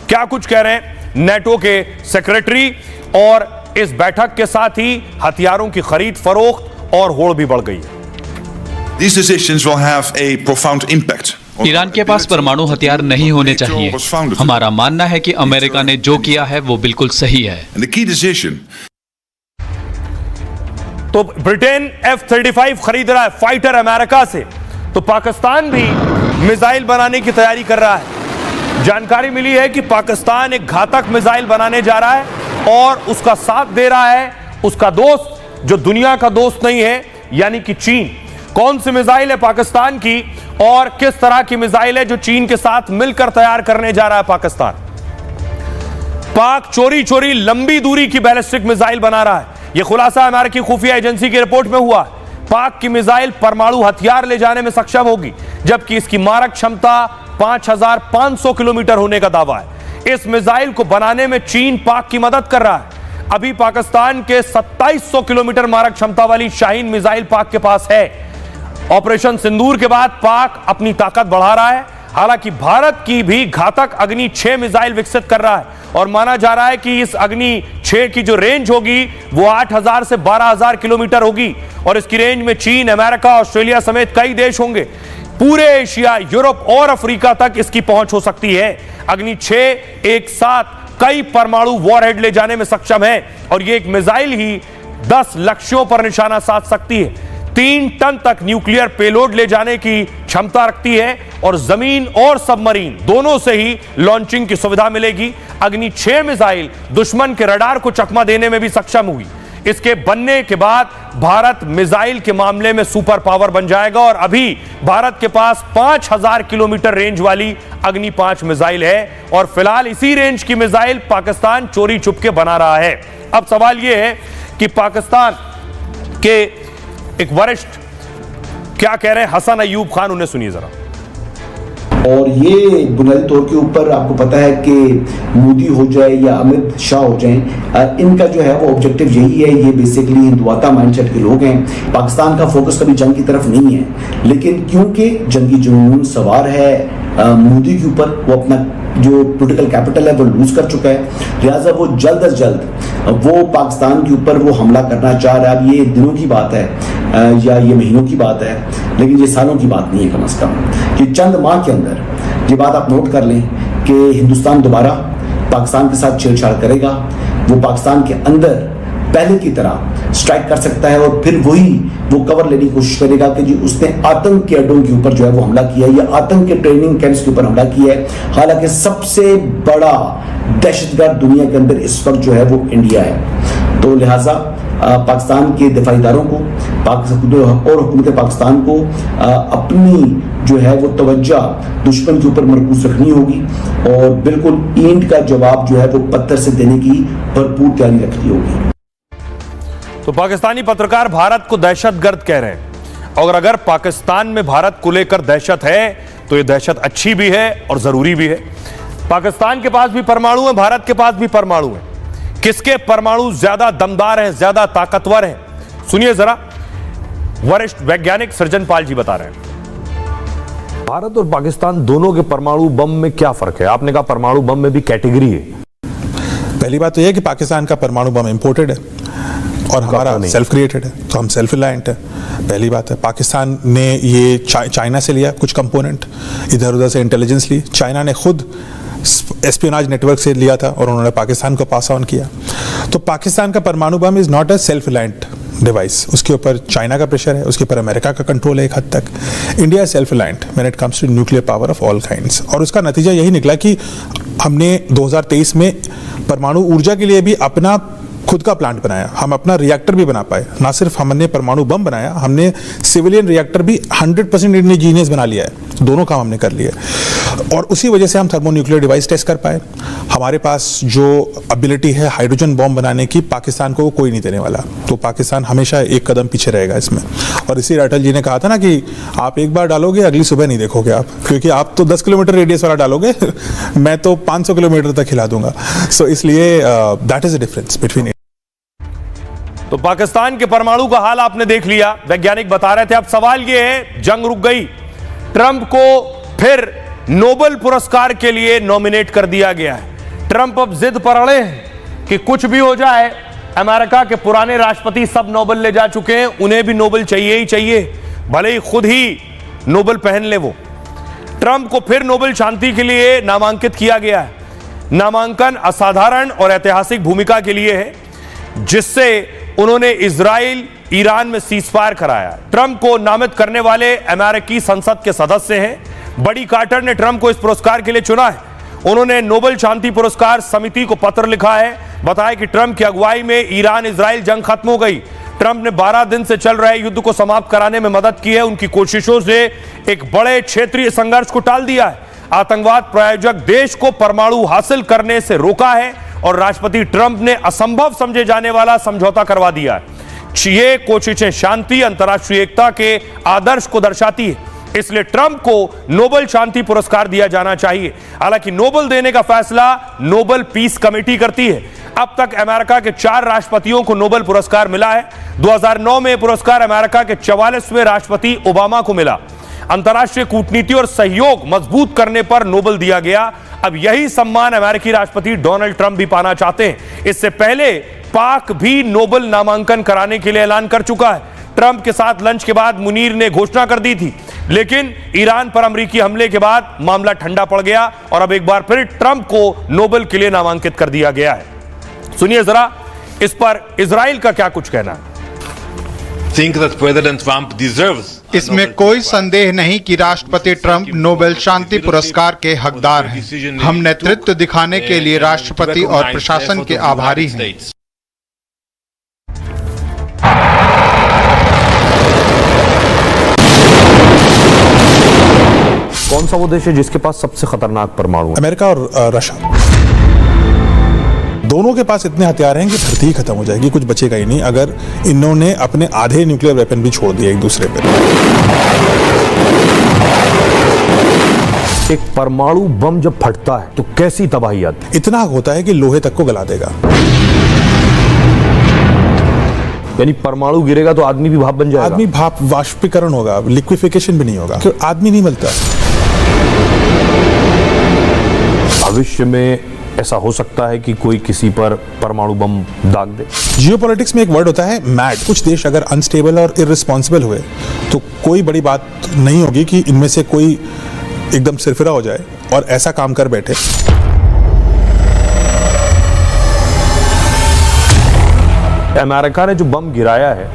क्या कुछ कह रहे हैं नेटो के सेक्रेटरी। और इस बैठक के साथ ही हथियारों की खरीद फरोख्त और होड़ भी बढ़ गई है। These decisions will have a profound impact. Iran के पास परमाणु हथियार नहीं होने चाहिए। हमारा मानना है कि अमेरिका ने जो किया है वो बिल्कुल सही है। And the key decision. तो ब्रिटेन F-35 खरीद रहा है फाइटर अमेरिका से, तो पाकिस्तान भी मिसाइल बनाने की तैयारी कर रहा है। जानकारी मिली है कि पाकिस्तान एक घातक मिसाइल बनाने जा रहा है और उसका साथ दे रहा है उसका दोस्त जो दुनिया का दोस्त नहीं है, यानी कि चीन। कौन सी मिसाइल है पाकिस्तान की और किस तरह की मिसाइल है जो चीन के साथ मिलकर तैयार करने जा रहा है पाकिस्तान? पाक चोरी चोरी लंबी दूरी की बैलिस्टिक मिसाइल बना रहा है। यह खुलासा अमेरिकी खुफिया एजेंसी की रिपोर्ट में हुआ। पाक की मिसाइल परमाणु हथियार ले जाने में सक्षम होगी, जबकि इसकी मारक क्षमता 5500 किलोमीटर होने का दावा है। इस मिसाइल को बनाने में चीन पाक की मदद कर रहा है। अभी पाकिस्तान के 2700 किलोमीटर मारक क्षमता वाली शाहीन मिसाइल पाक के पास है। ऑपरेशन सिंदूर के बाद पाक अपनी ताकत बढ़ा रहा है। हालांकि भारत की भी घातक अग्नि 6 मिसाइल विकसित कर रहा है और माना जा रहा है कि इस अग्नि 6 की जो रेंज होगी वो 8000 से 12000 किलोमीटर होगी और इसकी रेंज में चीन, अमेरिका, ऑस्ट्रेलिया समेत कई देश होंगे। पूरे एशिया, यूरोप और अफ्रीका तक इसकी पहुंच हो सकती है। अग्नि 6 एक साथ कई परमाणु वॉरहेड ले जाने में सक्षम है और यह एक मिसाइल ही 10 लक्ष्यों पर निशाना साध सकती है। 3 टन तक न्यूक्लियर पेलोड ले जाने की क्षमता रखती है और जमीन और सबमरीन दोनों से ही लॉन्चिंग की सुविधा मिलेगी। अग्नि 6 मिसाइल दुश्मन के रडार को चकमा देने में भी सक्षम हुई। इसके बनने के बाद भारत मिसाइल के मामले में सुपर पावर बन जाएगा और अभी भारत के पास 5000 किलोमीटर रेंज वाली अग्नि 5 मिसाइल है और फिलहाल इसी रेंज की मिसाइल पाकिस्तान चोरी छुपके बना रहा है। अब सवाल यह है कि पाकिस्तान के एक वरिष्ठ क्या कह रहे हैं, हसन अयूब खान, उन्हें सुनिए जरा। और ये बुनियादी तौर के ऊपर आपको पता है कि मोदी हो जाए या अमित शाह हो जाए, इनका जो है वो ऑब्जेक्टिव यही है। ये बेसिकली हिंदुआता माइंडसेट के लोग हैं। पाकिस्तान का फोकस कभी जंग की तरफ नहीं है, लेकिन क्योंकि जंगी जुनून सवार है मोदी के ऊपर, वो अपना जो पॉलिटिकल कैपिटल है वो लूज कर चुका है, लिहाजा वो जल्द अज जल्द वो पाकिस्तान के ऊपर वो हमला करना चाह रहा है। अब ये दिनों की बात है या ये महीनों की बात है, लेकिन ये सालों की बात नहीं है। कम से कम कि चंद माह के अंदर ये बात आप नोट कर लें कि हिंदुस्तान दोबारा पाकिस्तान के साथ छेड़छाड़ करेगा। वो पाकिस्तान के अंदर पहले की तरह स्ट्राइक कर सकता है और फिर वो कवर लेने की कोशिश करेगा कि जी उसने आतंक के अड्डों के ऊपर जो है वो हमला किया है या आतंक के ट्रेनिंग कैंप्स के ऊपर हमला किया है। हालांकि सबसे बड़ा दहशतगर्द दुनिया के अंदर इस वक्त जो है वो इंडिया है। तो लिहाजा पाकिस्तान के दिफाई इदारों को और हुकूमत पाकिस्तान को अपनी जो है वो तवज्जो दुश्मन के ऊपर मरकूज रखनी होगी और बिल्कुल ईंट का जवाब जो है वो पत्थर से देने की भरपूर तैयारी रखनी होगी। तो पाकिस्तानी पत्रकार भारत को दहशतगर्द कह रहे हैं और अगर पाकिस्तान में भारत को लेकर दहशत है तो यह दहशत अच्छी भी है और जरूरी भी है। पाकिस्तान के पास भी परमाणु है, भारत के पास भी परमाणु है। किसके परमाणु ज्यादा दमदार हैं, ज्यादा ताकतवर हैं, सुनिए जरा। वरिष्ठ वैज्ञानिक सृजन पाल जी बता रहे हैं। भारत और पाकिस्तान दोनों के परमाणु बम में क्या फर्क है? आपने कहा परमाणु बम में भी कैटेगरी है। पहली बात तो यह है कि पाकिस्तान का परमाणु बम इंपोर्टेड है और हमारा सेल्फ क्रिएटेड है, तो हम सेल्फ रिलायंट है। पहली बात है, पाकिस्तान ने ये चाइना से लिया कुछ कंपोनेंट, इधर उधर से इंटेलिजेंस ली। चाइना ने खुद एस्पियोनाज नेटवर्क से लिया था और उन्होंने पाकिस्तान को पास ऑन किया। तो पाकिस्तान का परमाणु बम is not a self reliant device. उसके ऊपर चाइना का प्रेशर है, उसके ऊपर अमेरिका का कंट्रोल है एक हद तक। India self reliant when it comes to nuclear power of all kinds. और उसका नतीजा यही निकला कि हमने 2023 में परमाणु ऊर्जा के लिए भी अपना खुद का प्लांट बनाया, हम अपना रिएक्टर भी बना पाए। ना सिर्फ हमने परमाणु बम बनाया, हमने सिविलियन रिएक्टर भी 100% इंडिजीनियस बना लिया है। दोनों काम हमने कर लिए और उसी वजह से हम थर्मोन्यूक्लियर डिवाइस टेस्ट कर पाए। हमारे पास जो एबिलिटी है हाइड्रोजन बॉम्ब बनाने की, पाकिस्तान को कोई नहीं देने वाला। तो पाकिस्तान हमेशा एक कदम पीछे रहेगा इसमें। और इसी अटल जी ने कहा था ना कि आप एक बार डालोगे अगली सुबह नहीं देखोगे आप, क्योंकि आप तो 10 किलोमीटर रेडियस वाला डालोगे मैं तो 500 किलोमीटर तक हिला दूंगा। सो इसलिए that is a difference between. तो पाकिस्तान के परमाणु का हाल आपने देख लिया, वैज्ञानिक बता रहे थे। अब सवाल यह है, जंग रुक गई, ट्रंप को फिर नोबेल पुरस्कार के लिए नॉमिनेट कर दिया गया है। ट्रंप अब जिद पर अड़े हैं कि कुछ भी हो जाए, अमेरिका के पुराने राष्ट्रपति सब नोबेल ले जा चुके हैं, उन्हें भी नोबेल चाहिए ही चाहिए, भले ही खुद ही नोबेल पहन ले वो। ट्रंप को फिर नोबेल शांति के लिए नामांकित किया गया है। नामांकन असाधारण और ऐतिहासिक भूमिका के लिए है, जिससे उन्होंने इजराइल ईरान में सीजफायर कराया। ट्रंप को नामित करने वाले अमेरिकी संसद के सदस्य हैं। बड़ी कार्टर ने ट्रंप को इस पुरस्कार के लिए चुना है। उन्होंने नोबेल शांति पुरस्कार समिति को पत्र लिखा है, बताया कि ट्रंप की अगुवाई में ईरान इजराइल जंग खत्म हो गई। ट्रंप ने 12 दिन से चल रहे युद्ध को समाप्त कराने में मदद की है। उनकी कोशिशों से एक बड़े क्षेत्रीय संघर्ष को टाल दिया है। आतंकवाद प्रायोजक देश को परमाणु हासिल करने से रोका है और राष्ट्रपति ट्रंप ने असंभव समझे जाने वाला समझौता करवा दिया है। ये कोशिशें शांति, अंतर्राष्ट्रीय एकता के आदर्श को दर्शाती है, इसलिए ट्रंप को नोबेल शांति पुरस्कार दिया जाना चाहिए। हालांकि नोबेल देने का फैसला नोबेल पीस कमेटी करती है। अब तक अमेरिका के 4 राष्ट्रपतियों को नोबेल पुरस्कार मिला है। 2009 में पुरस्कार अमेरिका के 44वें राष्ट्रपति ओबामा को मिला। अंतर्राष्ट्रीय कूटनीति और सहयोग मजबूत करने पर नोबेल दिया गया। अब यही सम्मान अमेरिकी राष्ट्रपति डोनाल्ड ट्रंप भी पाना चाहते हैं। इससे पहले पाक भी नोबेल नामांकन कराने के लिए ऐलान कर चुका है। ट्रंप के साथ लंच के बाद मुनीर ने घोषणा कर दी थी लेकिन ईरान पर अमेरिकी हमले के बाद मामला ठंडा पड़ गया और अब एक बार फिर ट्रंप को नोबेल के लिए नामांकित कर दिया गया है। सुनिए जरा इस पर इजराइल का क्या कुछ कहना है। इसमें कोई संदेह नहीं कि राष्ट्रपति ट्रंप नोबेल शांति पुरस्कार के हकदार हैं। हम नेतृत्व दिखाने के लिए राष्ट्रपति और प्रशासन के आभारी हैं। कौन सा वो देश है जिसके पास सबसे खतरनाक परमाणु है? अमेरिका और रशिया, दोनों के पास इतने हथियार हैं कि धरती ही खत्म हो जाएगी, कुछ बचेगा ही नहीं अगर इन्होंने अपने आधे न्यूक्लियर वेपन भी छोड़ दिए एक दूसरे पे। एक परमाणु बम जब फटता है तो कैसी तबाही आती है? इतना होता है कि लोहे तक को गला देगा। यानी परमाणु गिरेगा तो आदमी भी भाप बन जाएगा। आदमी भाप, वाष्पीकरण होगा, लिक्विफिकेशन भी नहीं होगा, क्योंकि आदमी नहीं मिलता। भविष्य में ऐसा हो सकता है कि कोई किसी पर परमाणु बम दाग दे। जियोपॉलिटिक्स में एक वर्ड होता है मैड। कुछ देश अगर अनस्टेबल और इररिस्पॉन्सिबल हुए तो कोई बड़ी बात नहीं होगी कि इनमें से कोई एकदम सिरफिरा हो जाए और ऐसा काम कर बैठे। अमेरिका ने जो बम गिराया है,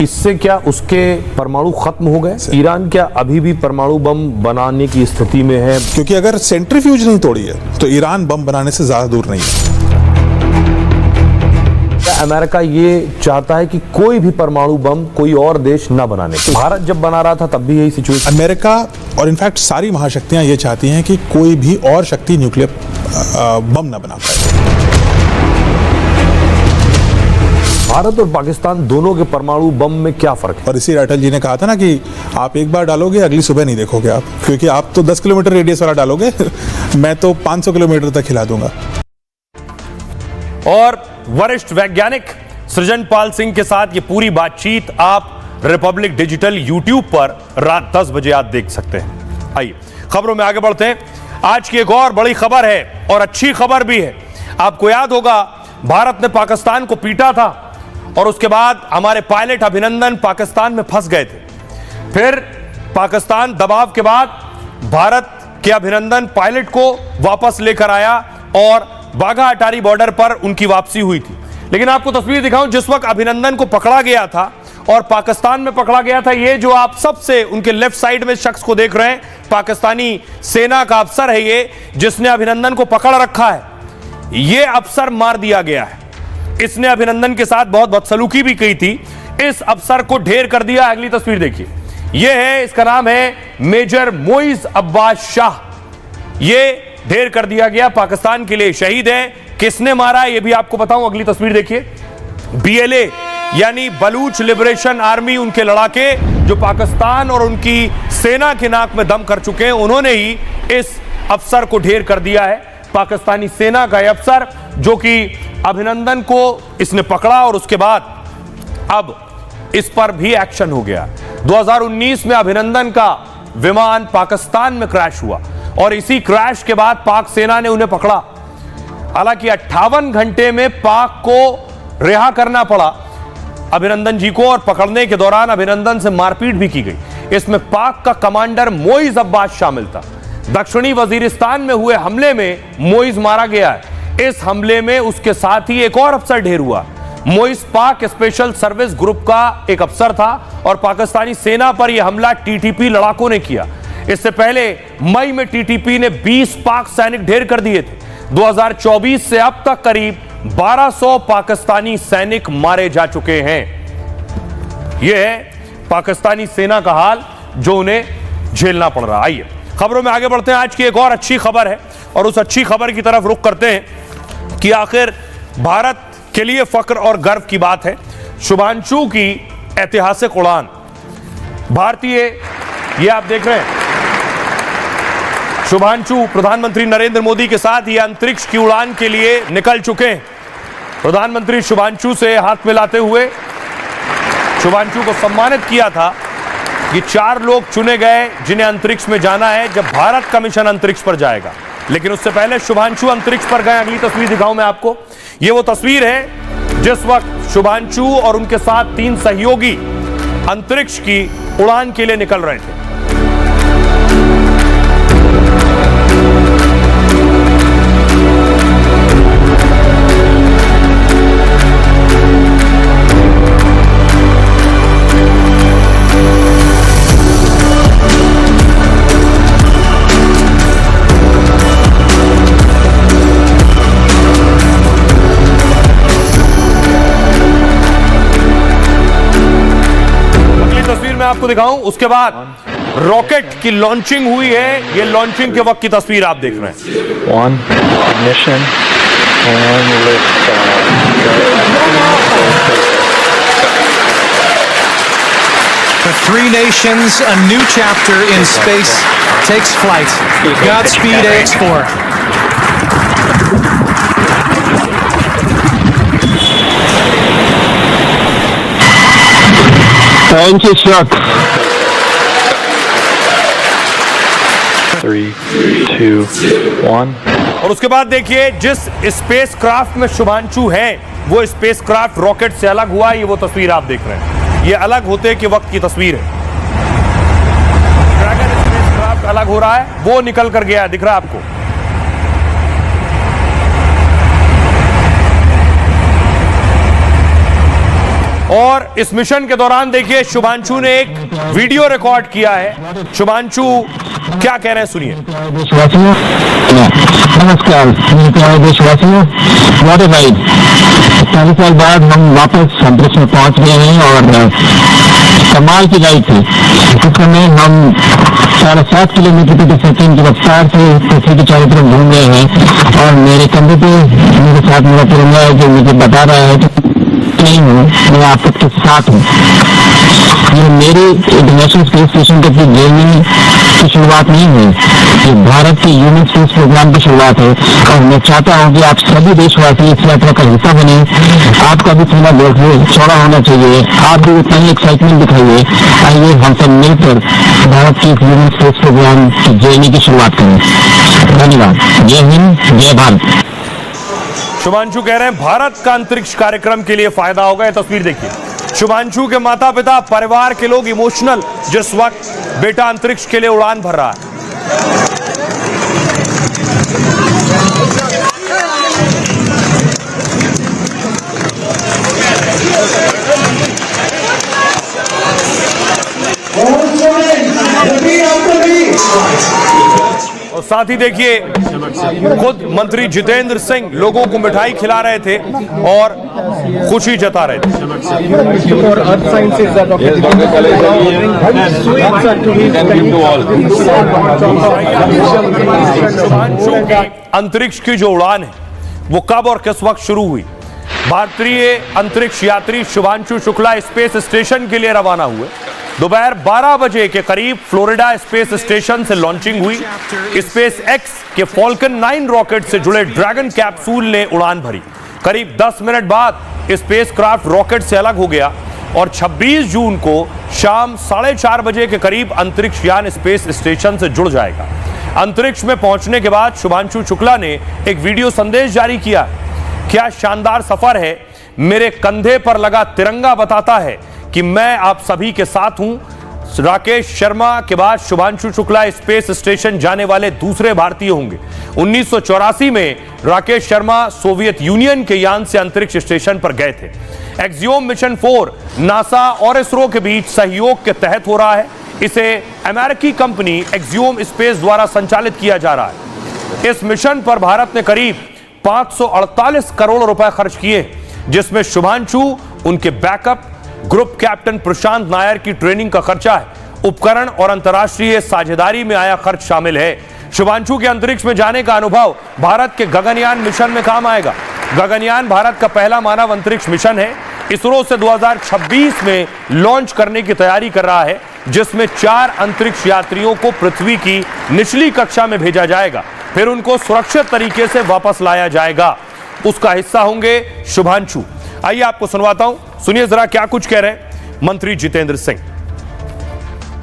इससे क्या उसके परमाणु खत्म हो गए? ईरान क्या अभी भी परमाणु बम बनाने की स्थिति में है? क्योंकि अगर सेंट्रीफ्यूज नहीं तोड़ी है तो ईरान बम बनाने से ज्यादा दूर नहीं है। क्या अमेरिका ये चाहता है कि कोई भी परमाणु बम कोई और देश ना बनाने? तो भारत जब बना रहा था तब भी यही सिचुएशन। अमेरिका और इनफैक्ट सारी महाशक्तियां ये चाहती हैं कि कोई भी और शक्ति न्यूक्लियर बम ना बना पाए। भारत और पाकिस्तान दोनों के परमाणु बम में क्या फर्क है? और इसी अटल जी ने कहा था ना कि आप एक बार डालोगे अगली सुबह नहीं देखोगे आप, क्योंकि आप तो 10 किलोमीटर रेडियस वाला डालोगे मैं तो 500 किलोमीटर तक हिला दूंगा। और वरिष्ठ वैज्ञानिक सृजनपाल सिंह के साथ ये पूरी बातचीत आप रिपब्लिक डिजिटल यूट्यूब पर रात 10 बजे आप देख सकते हैं। आइए खबरों में आगे बढ़ते हैं। आज की एक और बड़ी खबर है और अच्छी खबर भी है। आपको याद होगा भारत ने पाकिस्तान को पीटा था और उसके बाद हमारे पायलट अभिनंदन पाकिस्तान में फंस गए थे। फिर पाकिस्तान दबाव के बाद भारत के अभिनंदन पायलट को वापस लेकर आया और बाघा अटारी बॉर्डर पर उनकी वापसी हुई थी। लेकिन आपको तस्वीर दिखाऊं, जिस वक्त अभिनंदन को पकड़ा गया था और पाकिस्तान में पकड़ा गया था, ये जो आप सबसे उनके लेफ्ट साइड में शख्स को देख रहे हैं, पाकिस्तानी सेना का अफसर है ये, जिसने अभिनंदन को पकड़ रखा है। ये अफसर मार दिया गया है। इसने अभिनंदन के साथ बहुत बदसलूकी भी की थी। इस अफसर को ढेर कर दिया। अगली तस्वीर देखिए, यह है, इसका नाम है मेजर मोइज अब्बास शाह। यह ढेर कर दिया गया, पाकिस्तान के लिए शहीद है। किसने मारा यह भी आपको बताऊं, अगली तस्वीर देखिए। BLA यानी बलूच लिबरेशन आर्मी, उनके लड़ाके जो पाकिस्तान और उनकी सेना के नाक में दम कर चुके हैं, उन्होंने ही इस अफसर को ढेर कर दिया है। पाकिस्तानी सेना का यह अफसर जो कि अभिनंदन को इसने पकड़ा और उसके बाद अब इस पर भी एक्शन हो गया। 2019 में अभिनंदन का विमान पाकिस्तान में क्रैश हुआ और इसी क्रैश के बाद पाक सेना ने उन्हें पकड़ा। हालांकि 58 घंटे में पाक को रिहा करना पड़ा अभिनंदन जी को और पकड़ने के दौरान अभिनंदन से मारपीट भी की गई। इसमें पाक का कमांडर मोइज अब्बास शामिल था। दक्षिणी वजीरिस्तान में हुए हमले में मोइज मारा गया है। इस हमले में उसके साथ ही एक और अफसर ढेर हुआ। मोइज पाक स्पेशल सर्विस ग्रुप का एक अफसर था और पाकिस्तानी सेना पर यह हमला TTP लड़ाकों ने किया। इससे पहले मई में TTP ने 20 पाक सैनिक ढेर कर दिए थे। 2024 से अब तक करीब 1200 पाकिस्तानी सैनिक मारे जा चुके हैं। यह है पाकिस्तानी सेना का हाल जो उन्हें झेलना पड़ रहा। आइए खबरों में आगे बढ़ते हैं। आज की एक और अच्छी खबर है और उस अच्छी खबर की तरफ रुख करते हैं कि आखिर भारत के लिए फख्र और गर्व की बात है। शुभांशु की ऐतिहासिक उड़ान, भारतीय, ये आप देख रहे हैं, शुभांशु प्रधानमंत्री नरेंद्र मोदी के साथ ये अंतरिक्ष की उड़ान के लिए निकल चुके हैं। प्रधानमंत्री शुभांशु से हाथ मिलाते हुए शुभांशु को सम्मानित किया था। ये 4 लोग चुने गए जिन्हें अंतरिक्ष में जाना है जब भारत का मिशन अंतरिक्ष पर जाएगा। लेकिन उससे पहले शुभांशु अंतरिक्ष पर गए। अगली तस्वीर दिखाऊं मैं आपको। ये वो तस्वीर है जिस वक्त शुभांशु और उनके साथ 3 सहयोगी अंतरिक्ष की उड़ान के लिए निकल रहे थे। मैं आपको दिखाऊं, उसके बाद रॉकेट की लॉन्चिंग हुई है। ये लॉन्चिंग के वक्त की तस्वीर आप देख रहे हैं। One ignition and lift For three nations, a new chapter in space takes flight. Godspeed, AX4. Thank you, Chuck. 3, 2, 1. और उसके बाद देखिए जिस स्पेस क्राफ्ट में शुभांशु है वो स्पेस क्राफ्ट रॉकेट से अलग हुआ। ये वो तस्वीर आप देख रहे हैं, ये अलग होते के वक्त की तस्वीर है। ड्रैगन स्पेस क्राफ्ट अलग हो रहा है, वो निकल कर गया, दिख रहा है आपको। और इस मिशन के दौरान देखिए शुभांशु ने एक वीडियो रिकॉर्ड किया है। शुभांशु क्या कह रहे हैं, सुनिए। नमस्कार देशवासियों, व्हाट अ राइड। 40 साल बाद हम वापस अंतरिक्ष में पहुंच गए हैं और कमाल की राइड थी। इस समय हम 7.5 किलोमीटर प्रति सेकंड की रफ्तार से पृथ्वी के चारों तरफ घूम रहे हैं और मेरे कंधे पे मेरे साथ मेरा तिरंगा है जो मुझे बता रहा है कि नहीं हूँ, मैं आप सबके साथ हूँ। ये मेरे इंटरनेशनल स्पेस स्टेशन की जर्नी की शुरुआत नहीं है, ये भारत के ह्यूमन स्पेस प्रोग्राम की शुरुआत है और मैं चाहता हूँ कि आप सभी देशवासी इस यात्रा का हिस्सा बने। आपका भी सीना बहुत चौड़ा होना चाहिए, आप भी उतना ही एक्साइटमेंट दिखाइए। आइए हम सब मिलकर भारत के ह्यूमन स्पेस प्रोग्राम की जर्नी की शुरुआत करें। धन्यवाद। जय हिंद, जय भारत। शुभांशु कह रहे हैं भारत का अंतरिक्ष कार्यक्रम के लिए फायदा होगा। ये तस्वीर देखिए, शुभांशु के माता पिता, परिवार के लोग इमोशनल जिस वक्त बेटा अंतरिक्ष के लिए उड़ान भर रहा है। और साथ ही देखिए खुद मंत्री जितेंद्र सिंह लोगों को मिठाई खिला रहे थे और खुशी जता रहे थे। शुभांशु की अंतरिक्ष की जो उड़ान है वो कब और किस वक्त शुरू हुई? भारतीय अंतरिक्ष यात्री शुभांशु शुक्ला स्पेस स्टेशन के लिए रवाना हुए। दोपहर 12 बजे के करीब फ्लोरिडा स्पेस स्टेशन से लॉन्चिंग हुई। स्पेस एक्स के फॉल्कन 9 रॉकेट से जुड़े ड्रैगन कैप्सूल ने उड़ान भरी। करीब 10 मिनट बाद स्पेस क्राफ्ट रॉकेट से अलग हो गया और 26 जून को शाम 4:30 बजे के करीब अंतरिक्ष यान स्पेस स्टेशन से जुड़ जाएगा। अंतरिक्ष में पहुंचने के बाद शुभांशु शुक्ला ने एक वीडियो संदेश जारी किया। क्या शानदार सफर है, मेरे कंधे पर लगा तिरंगा बताता है कि मैं आप सभी के साथ हूं। राकेश शर्मा के बाद शुभांशु शुक्ला स्पेस स्टेशन जाने वाले दूसरे भारतीय होंगे। 1984 में राकेश शर्मा सोवियत यूनियन के यान से अंतरिक्ष स्टेशन पर गए थे। एक्सियोम मिशन 4 नासा और इसरो के बीच सहयोग के तहत हो रहा है। इसे अमेरिकी कंपनी एक्सियोम स्पेस द्वारा संचालित किया जा रहा है। इस मिशन पर भारत ने करीब 548 करोड़ रुपए खर्च किए, जिसमें शुभांशु, उनके बैकअप, ग्रुप कैप्टन प्रशांत नायर की ट्रेनिंग का खर्चा है, उपकरण और अंतर्राष्ट्रीय साझेदारी में आया खर्च शामिल है। शुभांशु के अंतरिक्ष में जाने का अनुभव भारत के गगनयान मिशन में काम आएगा। गगनयान भारत का पहला मानव अंतरिक्ष मिशन है। इसरो से 2026 में लॉन्च करने की तैयारी कर रहा है, जिसमें 4 अंतरिक्ष यात्रियों को पृथ्वी की निचली कक्षा में भेजा जाएगा, फिर उनको सुरक्षित तरीके से वापस लाया जाएगा। उसका हिस्सा होंगे शुभांशु। आइए आपको सुनवाता हूं, सुनिए जरा क्या कुछ कह रहे हैं मंत्री जितेंद्र सिंह।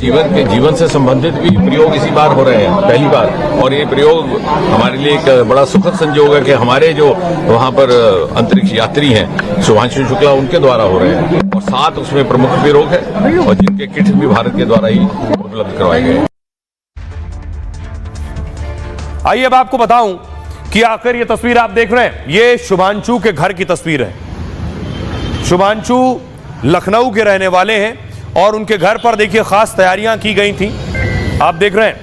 जीवन से संबंधित भी प्रयोग इसी बार हो रहे हैं, पहली बार। और ये प्रयोग हमारे लिए एक बड़ा सुखद संयोग है कि हमारे जो वहाँ पर अंतरिक्ष यात्री हैं शुभांशु शुक्ला, उनके द्वारा हो रहे हैं और 7 उसमें प्रमुख प्रयोग है और जिनके किट भी भारत के द्वारा ही उपलब्ध करवाए गए। आइए अब आपको बताऊं कि आखिर ये तस्वीर आप देख रहे हैं, ये शुभांशु के घर की तस्वीर है। शुभांशु लखनऊ के रहने वाले हैं और उनके घर पर देखिए खास तैयारियां की गई थी। आप देख रहे हैं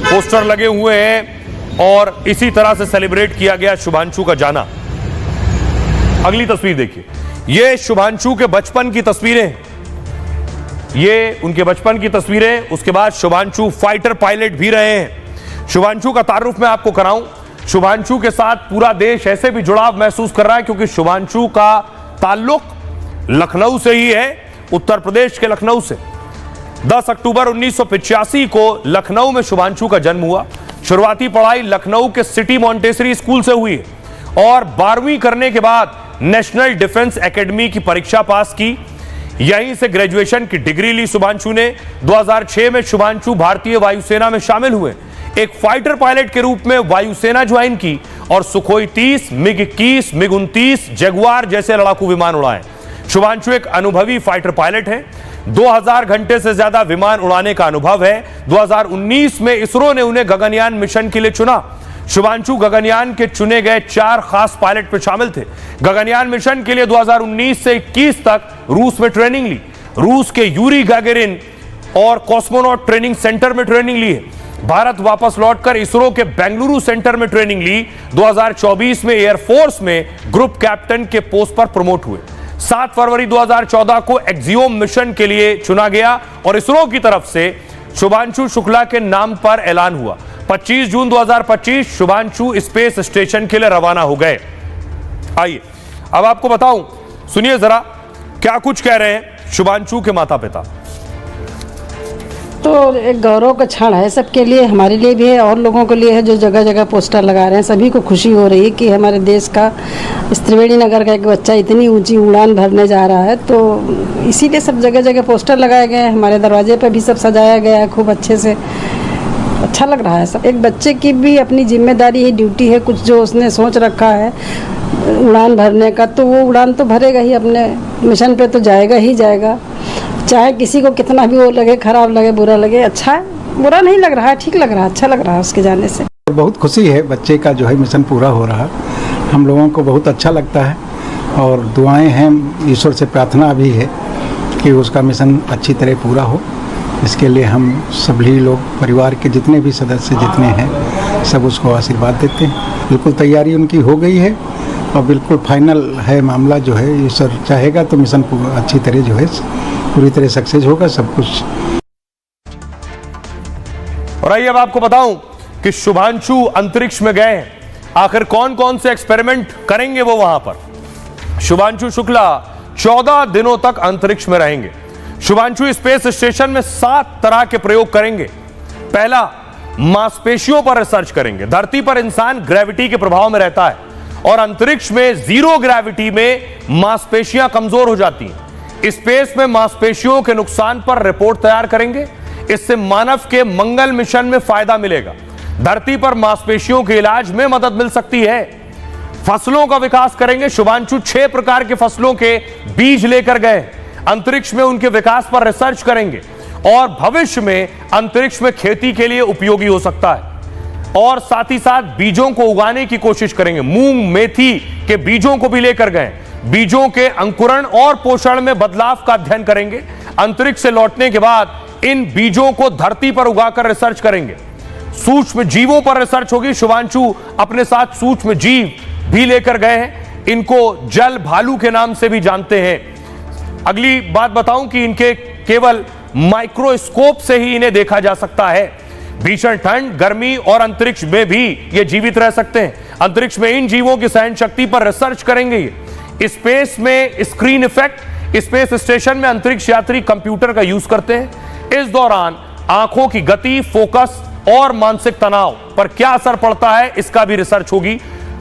पोस्टर लगे हुए हैं और इसी तरह से सेलिब्रेट किया गया शुभांशु का जाना। अगली तस्वीर देखिए, ये शुभांशु के बचपन की तस्वीरें हैं। ये उनके बचपन की तस्वीरें। उसके बाद शुभांशु फाइटर पायलट भी रहे हैं। शुभांशु का तारुफ मैं आपको कराऊं। शुभांशु के साथ पूरा देश ऐसे भी जुड़ाव महसूस कर रहा है क्योंकि शुभांशु का ताल्लुक लखनऊ से ही है, उत्तर प्रदेश के लखनऊ से। 10 अक्टूबर 1985 को लखनऊ में शुभांशु का जन्म हुआ। शुरुआती पढ़ाई लखनऊ के सिटी मॉन्टेसरी स्कूल से हुई है और 12वीं करने के बाद नेशनल डिफेंस एकेडमी की परीक्षा पास की। यहीं से ग्रेजुएशन की डिग्री ली शुभांशु ने। 2006 में शुभांशु भारतीय वायुसेना में शामिल हुए। एक फाइटर पायलट के रूप में वायुसेना ज्वाइन की और सुखोई 30, मिग 21, मिग 29, जगुआर जैसे लड़ाकू विमान उड़ाए। शुभांशु एक अनुभवी फाइटर पायलट है। 2000 घंटे से ज्यादा विमान उड़ाने का अनुभव है। 2019 में इसरो ने उन्हें गगनयान मिशन के लिए चुना। शुभांशु गगनयान के चुने गए 4 खास पायलट में शामिल थे। गगनयान मिशन के लिए 2019 से 21 तक रूस में ट्रेनिंग ली। रूस के यूरी गागेरिन और कॉस्मोनॉट ट्रेनिंग सेंटर में ट्रेनिंग ली है। भारत वापस लौटकर इसरो के बेंगलुरु सेंटर में ट्रेनिंग ली। 2024 में एयरफोर्स में ग्रुप कैप्टन के पोस्ट पर प्रमोट हुए। 7 फरवरी 2014 को एक्सियोम मिशन के लिए चुना गया और इसरो की तरफ से शुभांशु शुक्ला के नाम पर ऐलान हुआ। 25 जून 2025 शुभांशु स्पेस स्टेशन के लिए रवाना हो गए। आइए अब आपको बताऊं, सुनिए जरा क्या कुछ कह रहे हैं शुभांशु के माता पिता। तो एक गौरव का क्षण है सबके लिए, हमारे लिए भी है और लोगों के लिए है जो जगह जगह पोस्टर लगा रहे हैं। सभी को खुशी हो रही है कि हमारे देश का इस त्रिवेणी नगर का एक बच्चा इतनी ऊंची उड़ान भरने जा रहा है। तो इसीलिए सब जगह जगह पोस्टर लगाए गए हैं। हमारे दरवाजे पर भी सब सजाया गया है खूब अच्छे से। अच्छा लग रहा है सब। एक बच्चे की भी अपनी जिम्मेदारी है, ड्यूटी है, कुछ जो उसने सोच रखा है उड़ान भरने का, तो वो उड़ान तो भरेगा ही, अपने मिशन पे तो जाएगा ही जाएगा। चाहे किसी को कितना भी वो लगे, खराब लगे, बुरा लगे, अच्छा है, बुरा नहीं लग रहा है, ठीक लग रहा है, अच्छा लग रहा है उसके जाने से। बहुत खुशी है बच्चे का जो है मिशन पूरा हो रहा। हम लोगों को बहुत अच्छा लगता है और दुआएं हैं, ईश्वर से प्रार्थना भी है कि उसका मिशन अच्छी तरह पूरा हो। इसके लिए हम सभी लोग परिवार के जितने भी सदस्य जितने हैं सब उसको आशीर्वाद देते हैं। बिल्कुल तैयारी उनकी हो गई है और बिल्कुल फाइनल है मामला। जो है ईश्वर चाहेगा तो मिशन अच्छी तरह जो है पूरी तरह सक्सेस होगा सब कुछ। और आइए अब आपको बताऊं कि शुभांशु अंतरिक्ष में गए हैं। आखिर कौन कौन से एक्सपेरिमेंट करेंगे वो वहां पर। शुभांशु शुक्ला 14 दिनों तक अंतरिक्ष में रहेंगे। शुभांशु स्पेस स्टेशन में 7 तरह के प्रयोग करेंगे। पहला, मांसपेशियों पर रिसर्च करेंगे। धरती पर इंसान ग्रेविटी के प्रभाव में रहता है और अंतरिक्ष में जीरो ग्रेविटी में मांसपेशियां कमजोर हो जाती हैं। स्पेस में मांसपेशियों के नुकसान पर रिपोर्ट तैयार करेंगे। इससे मानव के मंगल मिशन में फायदा मिलेगा। धरती पर मांसपेशियों के इलाज में मदद मिल सकती है। फसलों का विकास करेंगे। शुभांशु 6 प्रकार के फसलों के बीज लेकर गए। अंतरिक्ष में उनके विकास पर रिसर्च करेंगे और भविष्य में अंतरिक्ष में खेती के लिए उपयोगी हो सकता है। और साथ ही साथ बीजों को उगाने की कोशिश करेंगे। मूंग, मेथी के बीजों को भी लेकर गए। बीजों के अंकुरण और पोषण में बदलाव का अध्ययन करेंगे। अंतरिक्ष से लौटने के बाद इन बीजों को धरती पर उगाकर रिसर्च करेंगे। सूक्ष्म जीवों पर रिसर्च होगी। शुभांशु अपने साथ सूक्ष्म जीव भी लेकर गए हैं। इनको जल भालू के नाम से भी जानते हैं। अगली बात बताऊं कि इनके केवल माइक्रोस्कोप से ही इन्हें देखा जा सकता है। भीषण ठंड, गर्मी और अंतरिक्ष में भी ये जीवित रह सकते हैं। अंतरिक्ष में इन जीवों की सहन शक्ति पर रिसर्च करेंगे ये। स्पेस में स्क्रीन इफेक्ट। स्पेस स्टेशन में अंतरिक्ष यात्री कंप्यूटर का यूज करते हैं। इस दौरान आंखों की गति, फोकस और मानसिक तनाव पर क्या असर पड़ता है इसका भी रिसर्च होगी।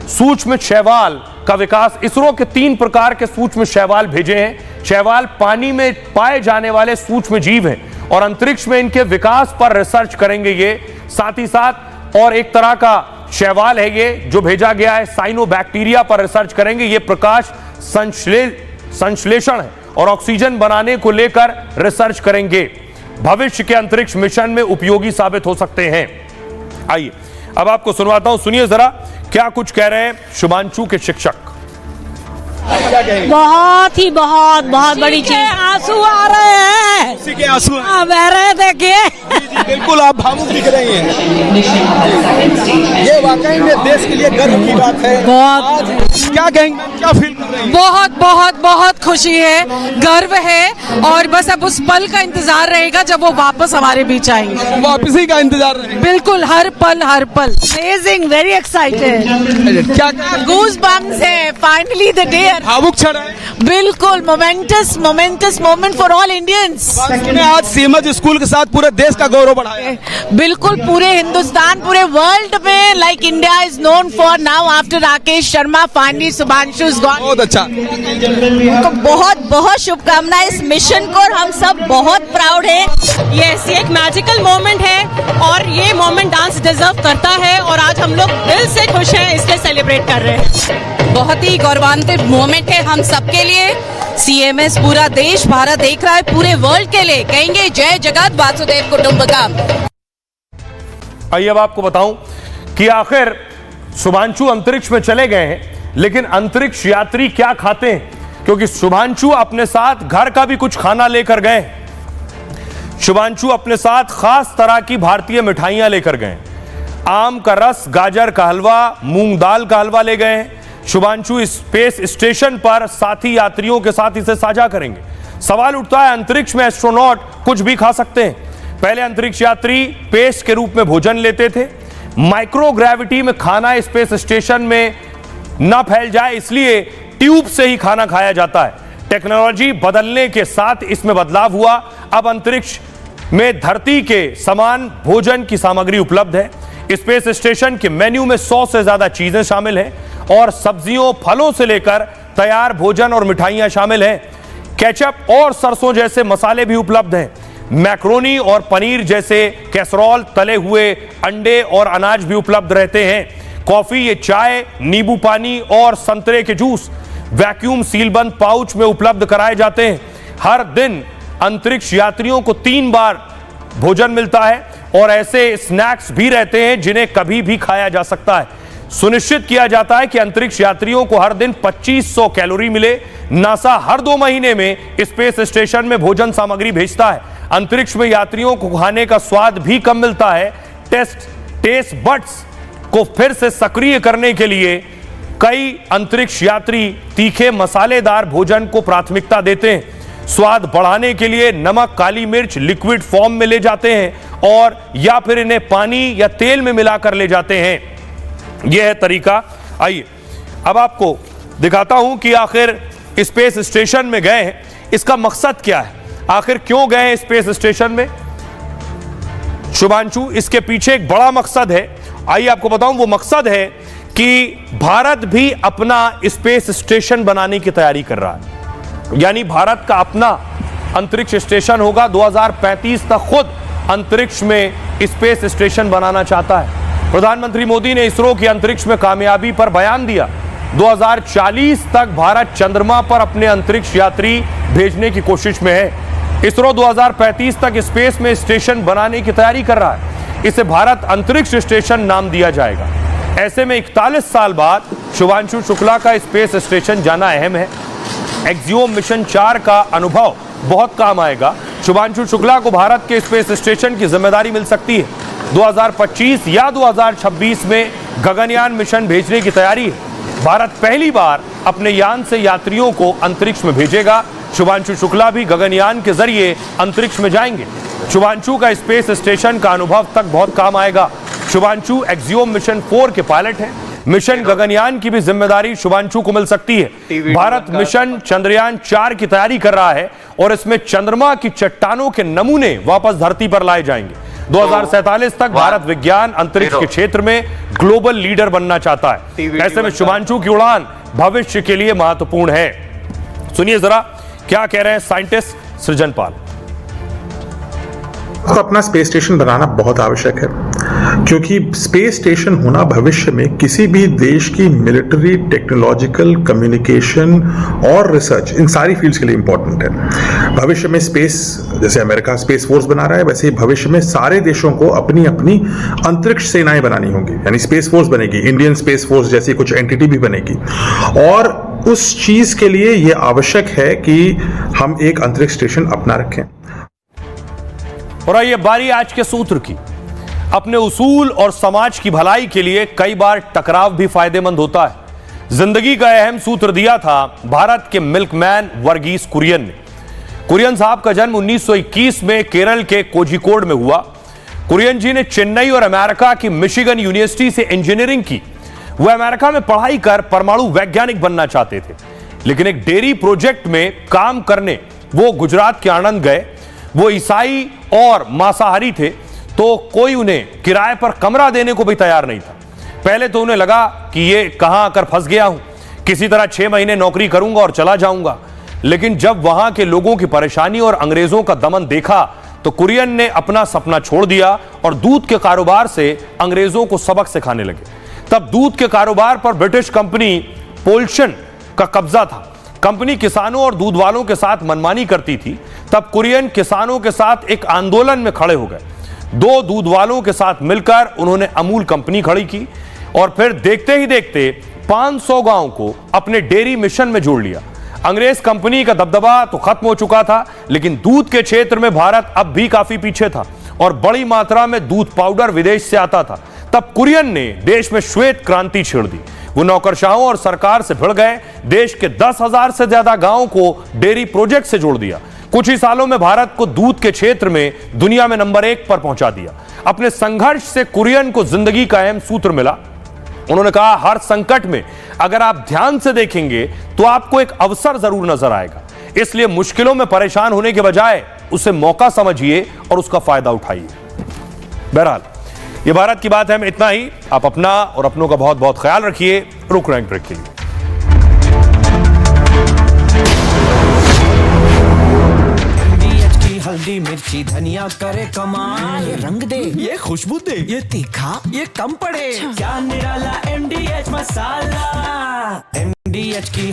सूक्ष्म शैवाल का विकास। इसरो के 3 प्रकार के सूक्ष्म शैवाल भेजे हैं। शैवाल पानी में पाए जाने वाले सूक्ष्म जीव हैं और अंतरिक्ष में इनके विकास पर रिसर्च करेंगे ये। साथ ही साथ और एक तरह का शैवाल है ये जो भेजा गया है, साइनोबैक्टीरिया पर रिसर्च करेंगे। ये प्रकाश संश्लेषण है और ऑक्सीजन बनाने को लेकर रिसर्च करेंगे। भविष्य के अंतरिक्ष मिशन में उपयोगी साबित हो सकते हैं। आइए अब आपको सुनवाता हूं, सुनिए जरा क्या कुछ कह रहे हैं शुभांशु के शिक्षक। बहुत बड़ी चीज। आंसू आ रहे हैं। उसी के आंसू बह रहे देखिए। बिल्कुल आप भावुक दिख रही हैं। ये वाकई में देश के लिए गर्व की बात है। बहुत। क्या कहेंगे, क्या फील कर बहुत बहुत बहुत खुशी है, गर्व है और बस अब उस पल का इंतजार रहेगा जब वो वापस हमारे बीच आएंगे। वापसी का इंतजार रहेगा। बिल्कुल, हर पल हर पल। Amazing, very excited. क्या गूज बम्स है, फाइनली द डे। भावुक क्षण है। बिल्कुल, moments moment for all Indians. आज सीएमएच स्कूल के साथ पूरे देश का गौरव बढ़ाया। बिल्कुल, पूरे हिंदुस्तान, पूरे वर्ल्ड में like India is known for now after Rakesh Sharma, finally Shubhanshu is gone. बहुत अच्छा। तो बहुत बहुत शुभकामनाएं इस मिशन को और हम सब बहुत प्राउड है। यस, ये एक मैजिकल मोमेंट है और ये मोमेंट डांस डिजर्व करता है और आज हम लोग दिल से खुश हैं, इसलिए सेलिब्रेट कर रहे हैं। बहुत ही गौरवान्वित मोमेंट है हम सबके लिए। सीएमएस पूरा देश, भारत देख रहा है, पूरे वर्ल्ड के लिए कहेंगे जय जगत वासुदेव कुटुंबकम। आइए अब आपको बताऊं कि आखिर शुभांशु अंतरिक्ष में चले गए हैं, लेकिन अंतरिक्ष यात्री क्या खाते हैं, क्योंकि शुभांशु अपने साथ घर का भी कुछ खाना लेकर गए। शुभांशु अपने साथ खास तरह की भारतीय मिठाइयां लेकर गए। आम का रस, गाजर का हलवा, मूंग दाल का हलवा ले गए हैं। शुभांशु स्पेस स्टेशन पर साथी यात्रियों के साथ इसे साझा करेंगे। सवाल उठता है, अंतरिक्ष में एस्ट्रोनॉट कुछ भी खा सकते हैं? पहले अंतरिक्ष यात्री पेस्ट के रूप में भोजन लेते थे। माइक्रोग्रेविटी में खाना स्पेस स्टेशन में न फैल जाए, इसलिए ट्यूब से ही खाना खाया जाता है। टेक्नोलॉजी बदलने के साथ इसमें बदलाव हुआ। अब अंतरिक्ष में धरती के समान भोजन की सामग्री उपलब्ध है। स्पेस स्टेशन के मेन्यू में 100 से ज्यादा चीजें शामिल हैं और सब्जियों, फलों से लेकर तैयार भोजन और मिठाइयां शामिल हैं। केचप और सरसों जैसे मसाले भी उपलब्ध हैं। मैक्रोनी और पनीर जैसे कैसरोल, तले हुए अंडे और अनाज भी उपलब्ध रहते हैं। कॉफी, ये चाय, नींबू पानी और संतरे के जूस वैक्यूम सीलबंद पाउच में उपलब्ध कराए जाते हैं। हर दिन अंतरिक्ष यात्रियों को 3 बार भोजन मिलता है और ऐसे स्नैक्स भी रहते हैं जिन्हें कभी भी खाया जा सकता है। सुनिश्चित किया जाता है कि अंतरिक्ष यात्रियों को हर दिन 2500 कैलोरी मिले। नासा हर 2 महीने में स्पेस स्टेशन में भोजन सामग्री भेजता है। अंतरिक्ष में यात्रियों को खाने का स्वाद भी कम मिलता है। टेस्ट बड्स को फिर से सक्रिय करने के लिए कई अंतरिक्ष यात्री तीखे मसालेदार भोजन को प्राथमिकता देते हैं। स्वाद बढ़ाने के लिए नमक, काली मिर्च लिक्विड फॉर्म में ले जाते हैं और या फिर इन्हें पानी या तेल में मिलाकर ले जाते हैं। यह है तरीका। आइए अब आपको दिखाता हूं कि आखिर स्पेस स्टेशन में गए हैं, इसका मकसद क्या है, आखिर क्यों गए हैं स्पेस स्टेशन में शुभांशु। इसके पीछे एक बड़ा मकसद है। आइए आपको बताऊं, वो मकसद है कि भारत भी अपना स्पेस स्टेशन बनाने की तैयारी कर रहा है। यानी भारत का अपना अंतरिक्ष स्टेशन होगा। 2035 तक खुद अंतरिक्ष में स्पेस स्टेशन बनाना चाहता है। प्रधानमंत्री मोदी ने इसरो की अंतरिक्ष में कामयाबी पर बयान दिया। 2040 तक भारत चंद्रमा पर अपने अंतरिक्ष यात्री भेजने की कोशिश में है। इसरो 2035 तक स्पेस में स्टेशन बनाने की तैयारी कर रहा है। इसे भारत अंतरिक्ष स्टेशन नाम दिया जाएगा। ऐसे में 41 साल बाद शुभांशु शुक्ला का स्पेस स्टेशन जाना अहम है। एक्सियोम मिशन 4 का अनुभव बहुत काम आएगा। शुभांशु शुक्ला को भारत के स्पेस स्टेशन की जिम्मेदारी मिल सकती है। 2025 या 2026 में गगनयान मिशन भेजने की तैयारी है। भारत पहली बार अपने यान से यात्रियों को अंतरिक्ष में भेजेगा। शुभांशु शुक्ला भी गगनयान के जरिए अंतरिक्ष में जाएंगे। शुभांशु का स्पेस स्टेशन का अनुभव तक बहुत काम आएगा। शुभांशु एक्सियोम मिशन 4 के पायलट हैं। मिशन गगनयान की भी जिम्मेदारी शुभांशु को मिल सकती है। भारत मिशन चंद्रयान 4 की तैयारी कर रहा है और इसमें चंद्रमा की चट्टानों के नमूने वापस धरती पर लाए जाएंगे। 2047 तक भारत विज्ञान अंतरिक्ष के क्षेत्र में ग्लोबल लीडर बनना चाहता है। ऐसे में शुभांशु की उड़ान भविष्य के लिए महत्वपूर्ण है। सुनिए जरा क्या कह रहे हैं साइंटिस्ट सृजनपाल। तो अपना स्पेस स्टेशन बनाना बहुत आवश्यक है, क्योंकि स्पेस स्टेशन होना भविष्य में किसी भी देश की मिलिट्री, टेक्नोलॉजिकल, कम्युनिकेशन और रिसर्च, इन सारी फील्ड्स के लिए इंपॉर्टेंट है। भविष्य में स्पेस, जैसे अमेरिका स्पेस फोर्स बना रहा है, वैसे ही भविष्य में सारे देशों को अपनी अपनी अंतरिक्ष सेनाएं बनानी होंगी। यानी स्पेस फोर्स बनेगी, इंडियन स्पेस फोर्स जैसी कुछ एंटिटी भी बनेगी। और उस चीज के लिए यह आवश्यक है कि हम एक अंतरिक्ष स्टेशन अपना रखें। और आइए बारी आज के सूत्र की। अपने उसूल और समाज की भलाई के लिए कई बार टकराव भी फायदेमंद होता है। जिंदगी का अहम सूत्र दिया था भारत के मिल्कमैन वर्गीस कुरियन ने। कुरियन साहब का जन्म 1921 में केरल के कोझिकोड में हुआ। कुरियन जी ने चेन्नई और अमेरिका की मिशिगन यूनिवर्सिटी से इंजीनियरिंग की। वह अमेरिका में पढ़ाई कर परमाणु वैज्ञानिक बनना चाहते थे, लेकिन एक डेयरी प्रोजेक्ट में काम करने वो गुजरात के आणंद गए। वो ईसाई और मांसाहारी थे, तो कोई उन्हें किराए पर कमरा देने को भी तैयार नहीं था। पहले तो उन्हें लगा कि ये कहां आकर फंस गया हूं, किसी तरह 6 महीने नौकरी करूंगा और चला जाऊंगा। लेकिन जब वहां के लोगों की परेशानी और अंग्रेजों का दमन देखा तो कुरियन ने अपना सपना छोड़ दिया और दूध के कारोबार से अंग्रेजों को सबक सिखाने लगे। तब दूध के कारोबार पर ब्रिटिश कंपनी पोल्शन का कब्जा था। कंपनी किसानों और दूध वालों के साथ मनमानी करती थी। तब कुरियन किसानों के साथ एक आंदोलन में खड़े हो गए। 2 दूध वालों के साथ मिलकर उन्होंने अमूल कंपनी खड़ी की और फिर देखते ही देखते 500 गांव को अपने डेयरी मिशन में जोड़ लिया। अंग्रेज कंपनी का दबदबा तो खत्म हो चुका था, लेकिन दूध के क्षेत्र में भारत अब भी काफी पीछे था और बड़ी मात्रा में दूध पाउडर विदेश से आता था। तब कुरियन ने देश में श्वेत क्रांति छेड़ दी। वो नौकरशाहों और सरकार से भिड़ गए। देश के 10,000 से ज्यादा गांवों को डेयरी प्रोजेक्ट से जोड़ दिया। कुछ ही सालों में भारत को दूध के क्षेत्र में दुनिया में नंबर 1 पर पहुंचा दिया। अपने संघर्ष से कुरियन को जिंदगी का अहम सूत्र मिला। उन्होंने कहा, हर संकट में अगर आप ध्यान से देखेंगे तो आपको एक अवसर जरूर नजर आएगा। इसलिए मुश्किलों में परेशान होने के बजाय उसे मौका समझिए और उसका फायदा उठाइए। बहरहाल ये भारत की बात है में इतना ही। आप अपना और अपनों का बहुत बहुत ख्याल रखिए। रुक रहे हैं ब्रेक के लिए। हल्दी मिर्ची धनिया करे कमाल, ये रंग दे, ये खुशबू दे, ये तीखा, ये कम पड़े, क्या निराला MDH मसाला। MDH की